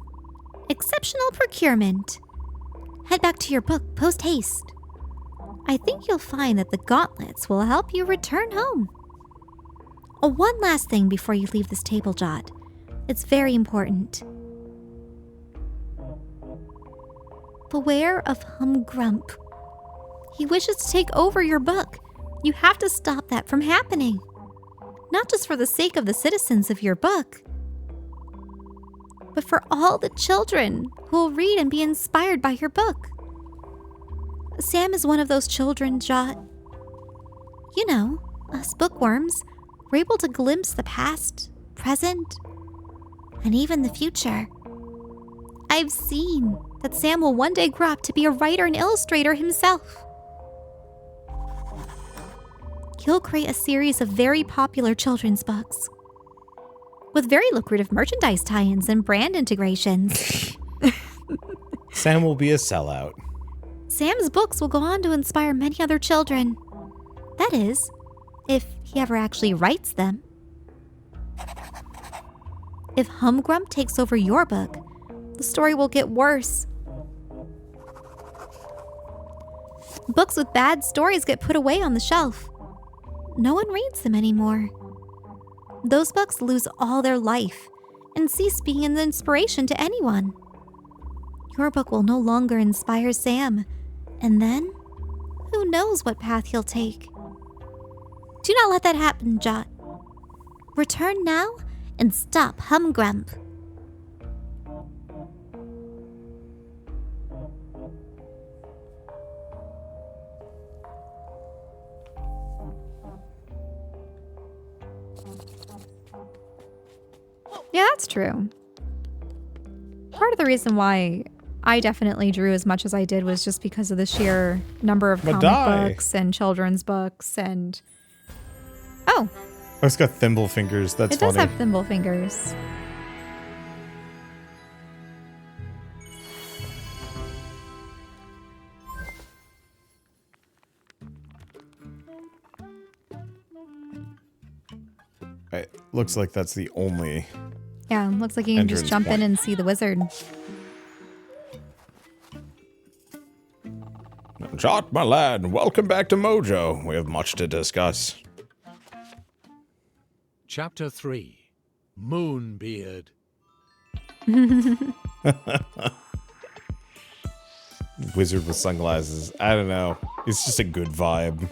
Exceptional procurement. Head back to your book post haste. I think you'll find that the gauntlets will help you return home. Oh, one last thing before you leave this table, Jot. It's very important. Beware of Humgrump. He wishes to take over your book. You have to stop that from happening. Not just for the sake of the citizens of your book, but for all the children who will read and be inspired by your book. Sam is one of those children, Jot. You know, us bookworms, we're able to glimpse the past, present, and even the future. I've seen that Sam will one day grow up to be a writer and illustrator himself. He'll create a series of very popular children's books with very lucrative merchandise tie-ins and brand integrations. Sam will be a sellout. Sam's books will go on to inspire many other children. That is, if he ever actually writes them. If Humgrump takes over your book, the story will get worse. Books with bad stories get put away on the shelf. No one reads them anymore. Those books lose all their life and cease being an inspiration to anyone. Your book will no longer inspire Sam, and then, who knows what path he'll take. Do not let that happen, Jot. Return now and stop Humgrump. Yeah, that's true. Part of the reason why I definitely drew as much as I did was just because of the sheer number of comic books and children's books and... Oh, Oh, it's got thimble fingers. That's it funny. does have thimble fingers. looks like that's the only... Yeah, looks like you can just Entrance jump point. in and see the wizard. Jot, my lad, welcome back to Mojo. We have much to discuss. Chapter 3. Moonbeard. Wizard with sunglasses. I don't know. It's just a good vibe.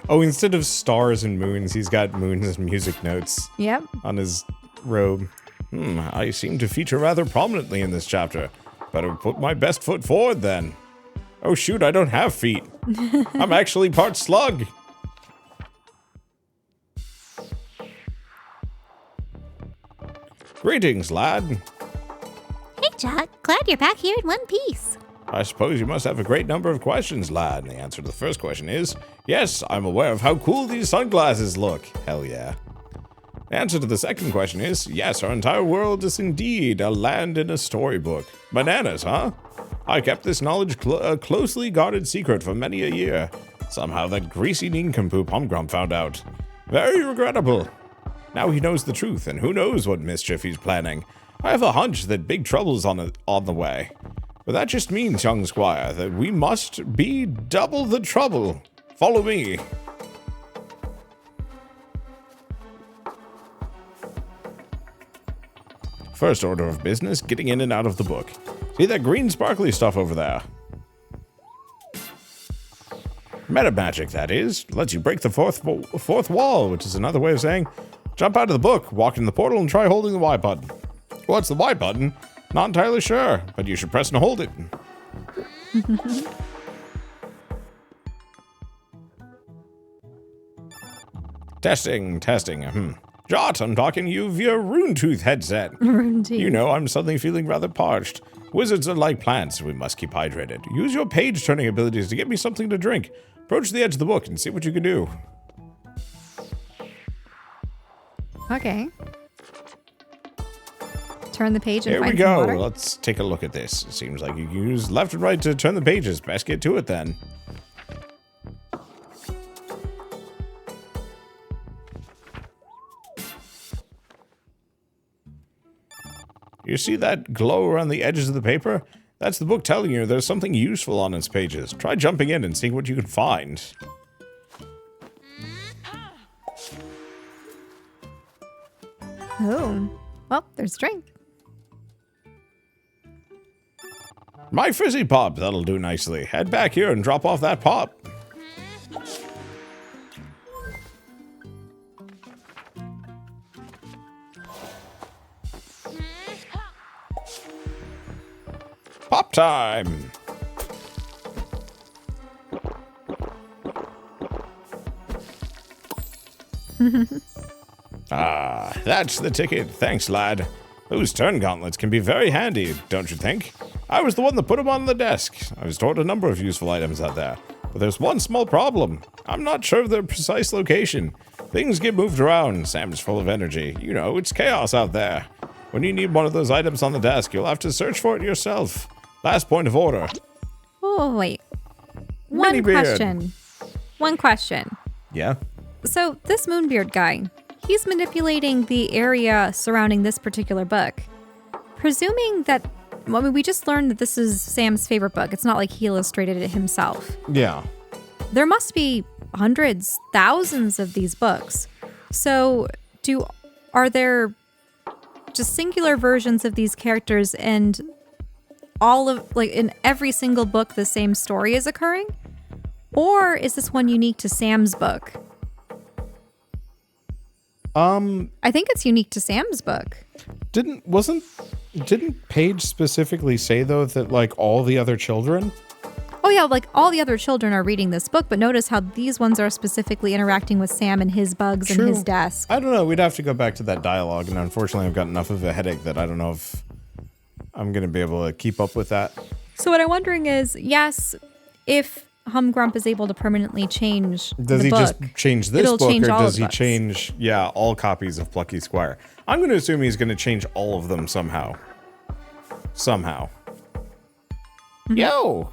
Oh, instead of stars and moons, he's got moons as music notes Yep. on his robe. I seem to feature rather prominently in this chapter. Better put my best foot forward then. Oh shoot, I don't have feet. I'm actually part slug. Greetings, lad. Hey, Jot. Glad you're back here in one piece. I suppose you must have a great number of questions, lad. And the answer to the first question is, yes, I'm aware of how cool these sunglasses look. Hell yeah. The answer to the second question is, yes, our entire world is indeed a land in a storybook. Bananas, huh? I kept this knowledge a closely guarded secret for many a year. Somehow that greasy nincompoop Humgrump found out. Very regrettable. Now he knows the truth, and who knows what mischief he's planning. I have a hunch that big trouble's on the way. But that just means, young squire, that we must be double the trouble. Follow me. First order of business, getting in and out of the book. See that green sparkly stuff over there? Meta magic, that is. Lets you break the fourth wall, which is another way of saying, jump out of the book, walk in the portal, and try holding the Y button. What's the Y button? Not entirely sure, but you should press and hold it. Testing. Jot, I'm talking to you via Rune Tooth headset. Rune Tooth. You know, I'm suddenly feeling rather parched. Wizards are like plants, we must keep hydrated. Use your page-turning abilities to get me something to drink. Approach the edge of the book and see what you can do. Okay. Turn the page and Here we find some go. water. Let's take a look at this. It seems like you can use left and right to turn the pages. Best get to it then. You see that glow around the edges of the paper? That's the book telling you there's something useful on its pages. Try jumping in and seeing what you can find. Oh. Well, there's drink. My fizzy pop, that'll do nicely. Head back here and drop off that pop. Pop time! Ah, that's the ticket. Thanks, lad. Those turn gauntlets can be very handy, don't you think? I was the one that put them on the desk. I was stored a number of useful items out there. But there's one small problem. I'm not sure of their precise location. Things get moved around. Sam's full of energy. You know, it's chaos out there. When you need one of those items on the desk, you'll have to search for it yourself. Last point of order. Oh, wait. One Minibeard. question. Yeah? So, this Moonbeard guy, he's manipulating the area surrounding this particular book. Presuming that, well, I mean, we just learned that this is Sam's favorite book. It's not like he illustrated it himself. Yeah. There must be hundreds, thousands of these books. So, are there just singular versions of these characters and all of, like, in every single book the same story is occurring? Or is this one unique to Sam's book? I think it's unique to Sam's book. Didn't Paige specifically say, though, that, like, all the other children? Oh yeah, like all the other children are reading this book, but notice how these ones are specifically interacting with Sam and his bugs and his desk. I don't know. We'd have to go back to that dialogue, and unfortunately I've got enough of a headache that I don't know if I'm going to be able to keep up with that. So what I'm wondering is, yes, if Humgrump is able to permanently change Does the he book, just change this it'll book, change or all does of he books. change, all copies of Plucky Squire? I'm going to assume he's going to change all of them somehow. Mm-hmm. Yo!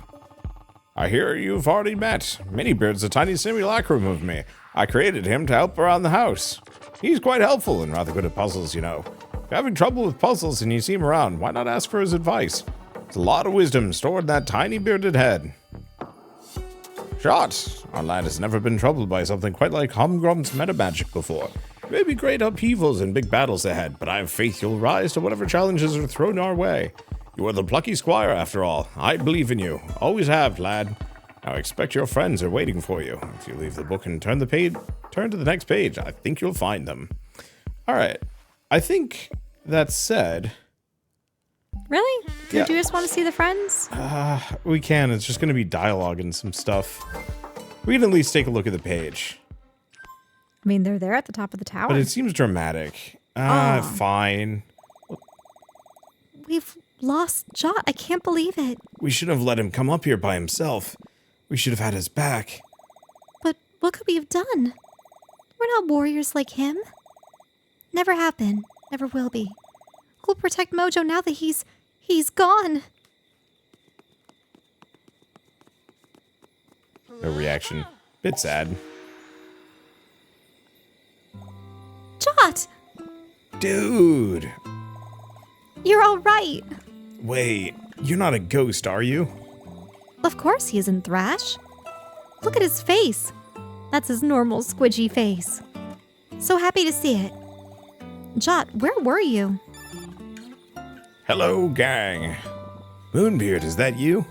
I hear you've already met. Minibeard's a tiny simulacrum of me. I created him to help around the house. He's quite helpful and rather good at puzzles, you know. If you're having trouble with puzzles and you see him around, why not ask for his advice? There's a lot of wisdom stored in that tiny bearded head. Shot! Our lad has never been troubled by something quite like Humgrump's meta-magic before. There may be great upheavals and big battles ahead, but I have faith you'll rise to whatever challenges are thrown our way. You are the Plucky Squire, after all. I believe in you. Always have, lad. Now expect your friends are waiting for you. If you leave the book and turn to the next page, I think you'll find them. Alright. I think that said... Really? Did you just want to see the friends? We can. It's just going to be dialogue and some stuff. We can at least take a look at the page. I mean, they're there at the top of the tower. But it seems dramatic. Fine. We've lost Jot. I can't believe it. We should have let him come up here by himself. We should have had his back. But what could we have done? We're not warriors like him. Never have been. Never will be. Who'll protect Mojo now that he's gone? No reaction. Bit sad. Jot! Dude! You're all right. Wait, you're not a ghost, are you? Of course he isn't, Thrash. Look at his face. That's his normal squidgy face. So happy to see it. Jot, where were you? Hello, gang. Moonbeard, is that you?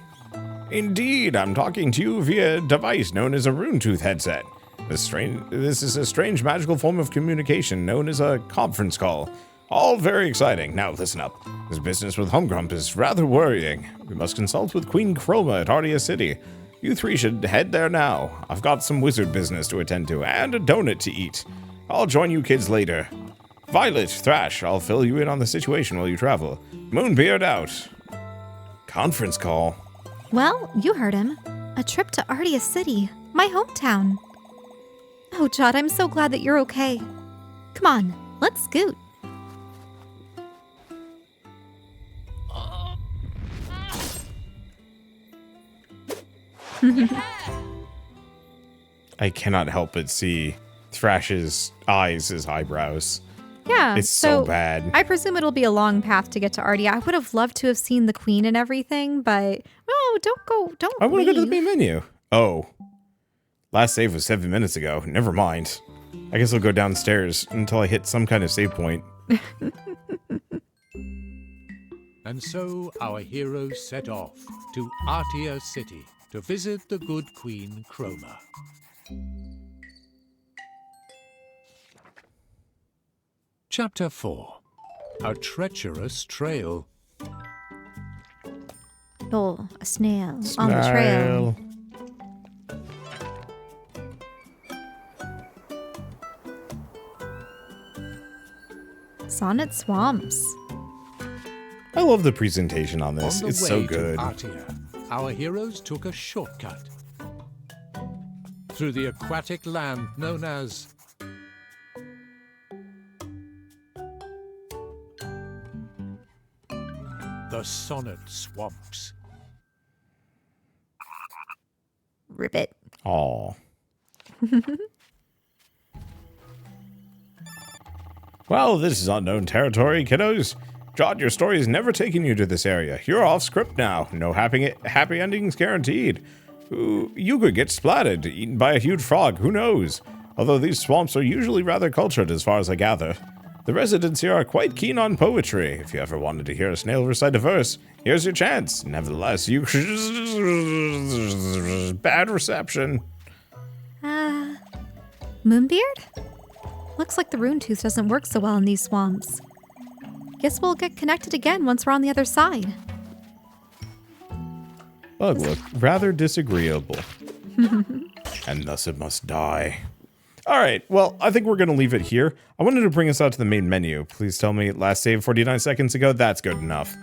Indeed, I'm talking to you via a device known as a rune tooth headset. This is a strange magical form of communication known as a conference call. All very exciting. Now listen up. This business with Humgrump is rather worrying. We must consult with Queen Chroma at Ardia City. You three should head there now. I've got some wizard business to attend to and a donut to eat. I'll join you kids later. Violet, Thrash, I'll fill you in on the situation while you travel. Moonbeard out. Conference call. Well, you heard him. A trip to Ardia City, my hometown. Oh, Jot, I'm so glad that you're okay. Come on, let's scoot. I cannot help but see Thrash's eyes as eyebrows. Yeah, It's so bad. I presume it'll be a long path to get to Ardia. I would have loved to have seen the queen and everything, but don't I want to go to the leave. main menu. Oh. Last save was 7 minutes ago. Never mind. I guess I'll go downstairs until I hit some kind of save point. And so our heroes set off to Artia City to visit the good Queen Chroma. Chapter 4. A Treacherous Trail. Oh, a snail on the trail. Sonnet Swamps. I love the presentation on On this. the It's way so to good. Artia, our heroes took a shortcut through the aquatic land known as the Sonnet Swamps. Ribbit. Aw. Well, this is unknown territory, kiddos. Jot, your story has never taken you to this area. You're off script now. No happy endings guaranteed. Ooh, you could get splatted, eaten by a huge frog, who knows? Although these swamps are usually rather cultured as far as I gather. The residents here are quite keen on poetry. If you ever wanted to hear a snail recite a verse, here's your chance. Nevertheless, you... bad reception. Moonbeard? Looks like the rune tooth doesn't work so well in these swamps. Guess we'll get connected again once we're on the other side. Bug look rather disagreeable. And thus it must die. Alright, well, I think we're going to leave it here. I wanted to bring us out to the main menu. Please tell me last save 49 seconds ago. That's good enough.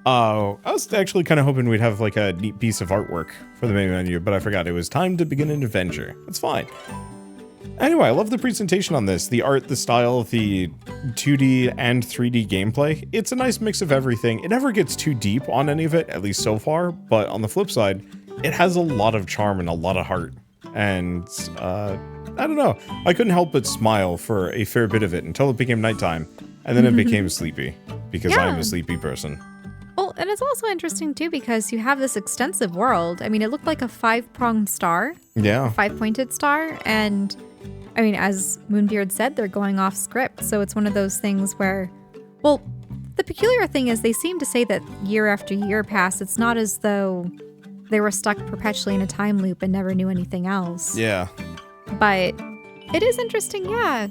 I was actually kind of hoping we'd have like a neat piece of artwork for the main menu, but I forgot it was time to begin an adventure. That's fine. Anyway, I love the presentation on this. The art, the style, the 2D and 3D gameplay. It's a nice mix of everything. It never gets too deep on any of it, at least so far, but on the flip side, it has a lot of charm and a lot of heart. And I don't know. I couldn't help but smile for a fair bit of it until it became nighttime. And then it became sleepy because I am Yeah. a sleepy person. Well, and it's also interesting too because you have this extensive world. I mean, it looked like a 5-pronged star, Yeah. 5-pointed star, and I mean, as Moonbeard said, they're going off script. So it's one of those things where, well, the peculiar thing is they seem to say that year after year passed. It's not as though they were stuck perpetually in a time loop and never knew anything else. Yeah. But it is interesting, yeah,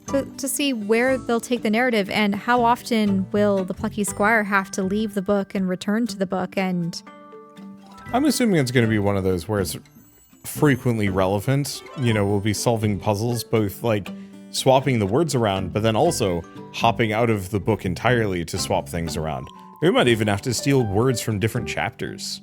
to see where they'll take the narrative and how often will the Plucky Squire have to leave the book and return to the book. And I'm assuming it's going to be one of those where it's frequently relevant. You know, we'll be solving puzzles, both like swapping the words around, but then also hopping out of the book entirely to swap things around. We might even have to steal words from different chapters,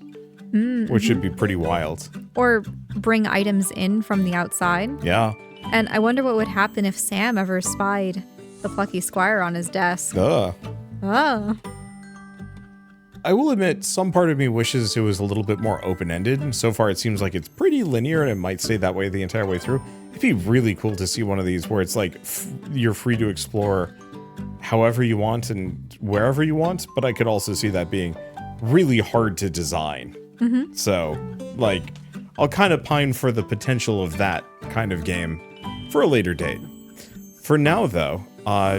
which should be pretty wild. or bring items in from the outside. Yeah. And I wonder what would happen if Sam ever spied the Plucky Squire on his desk. Ugh. Oh. I will admit, some part of me wishes it was a little bit more open-ended. So far, it seems like it's pretty linear, and it might stay that way the entire way through. It'd be really cool to see one of these where it's like you're free to explore however you want and wherever you want, but I could also see that being really hard to design. So, like, I'll kind of pine for the potential of that kind of game for a later date. For now, though,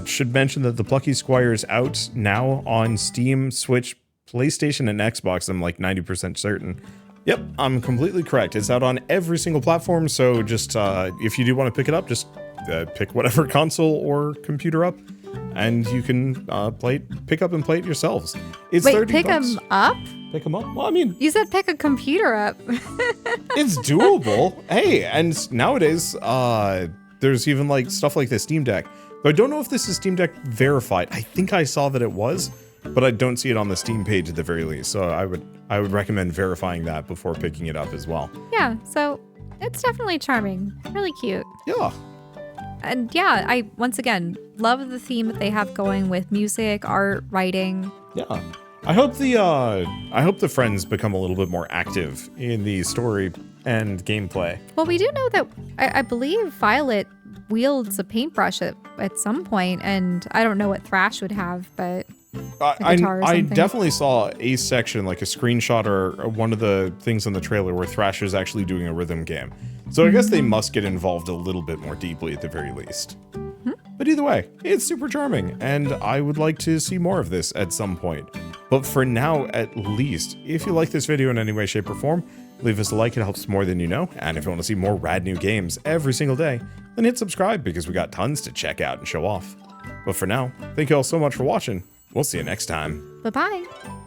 should mention that the Plucky Squire is out now on Steam, Switch, PlayStation, and Xbox. I'm like 90% certain. Yep, I'm completely correct. It's out on every single platform, so just if you do want to pick it up, just pick whatever console or computer up, and you can pick up and play it yourselves. It's Wait, 30 pick bucks. them up? Pick them up? Well, I mean, You said pick a computer up. it's doable. Hey, and nowadays, there's even like stuff like the Steam Deck. But I don't know if this is Steam Deck verified. I think I saw that it was, but I don't see it on the Steam page at the very least. So I would recommend verifying that before picking it up as well. Yeah, so it's definitely charming. Really cute. Yeah. And yeah, I, once again, love the theme that they have going with music, art, writing. Yeah. I hope the friends become a little bit more active in the story and gameplay. Well, we do know that I believe Violet wields a paintbrush at some point, and I don't know what Thrash would have, but a guitar or I something. definitely saw a section, like a screenshot or one of the things on the trailer where Thrash is actually doing a rhythm game. So I guess they must get involved a little bit more deeply at the very least. But either way, it's super charming, and I would like to see more of this at some point. But for now, at least, if you like this video in any way, shape, or form, leave us a like, it helps more than you know. And if you want to see more rad new games every single day, then hit subscribe because we got tons to check out and show off. But for now, thank you all so much for watching. We'll see you next time. Bye-bye.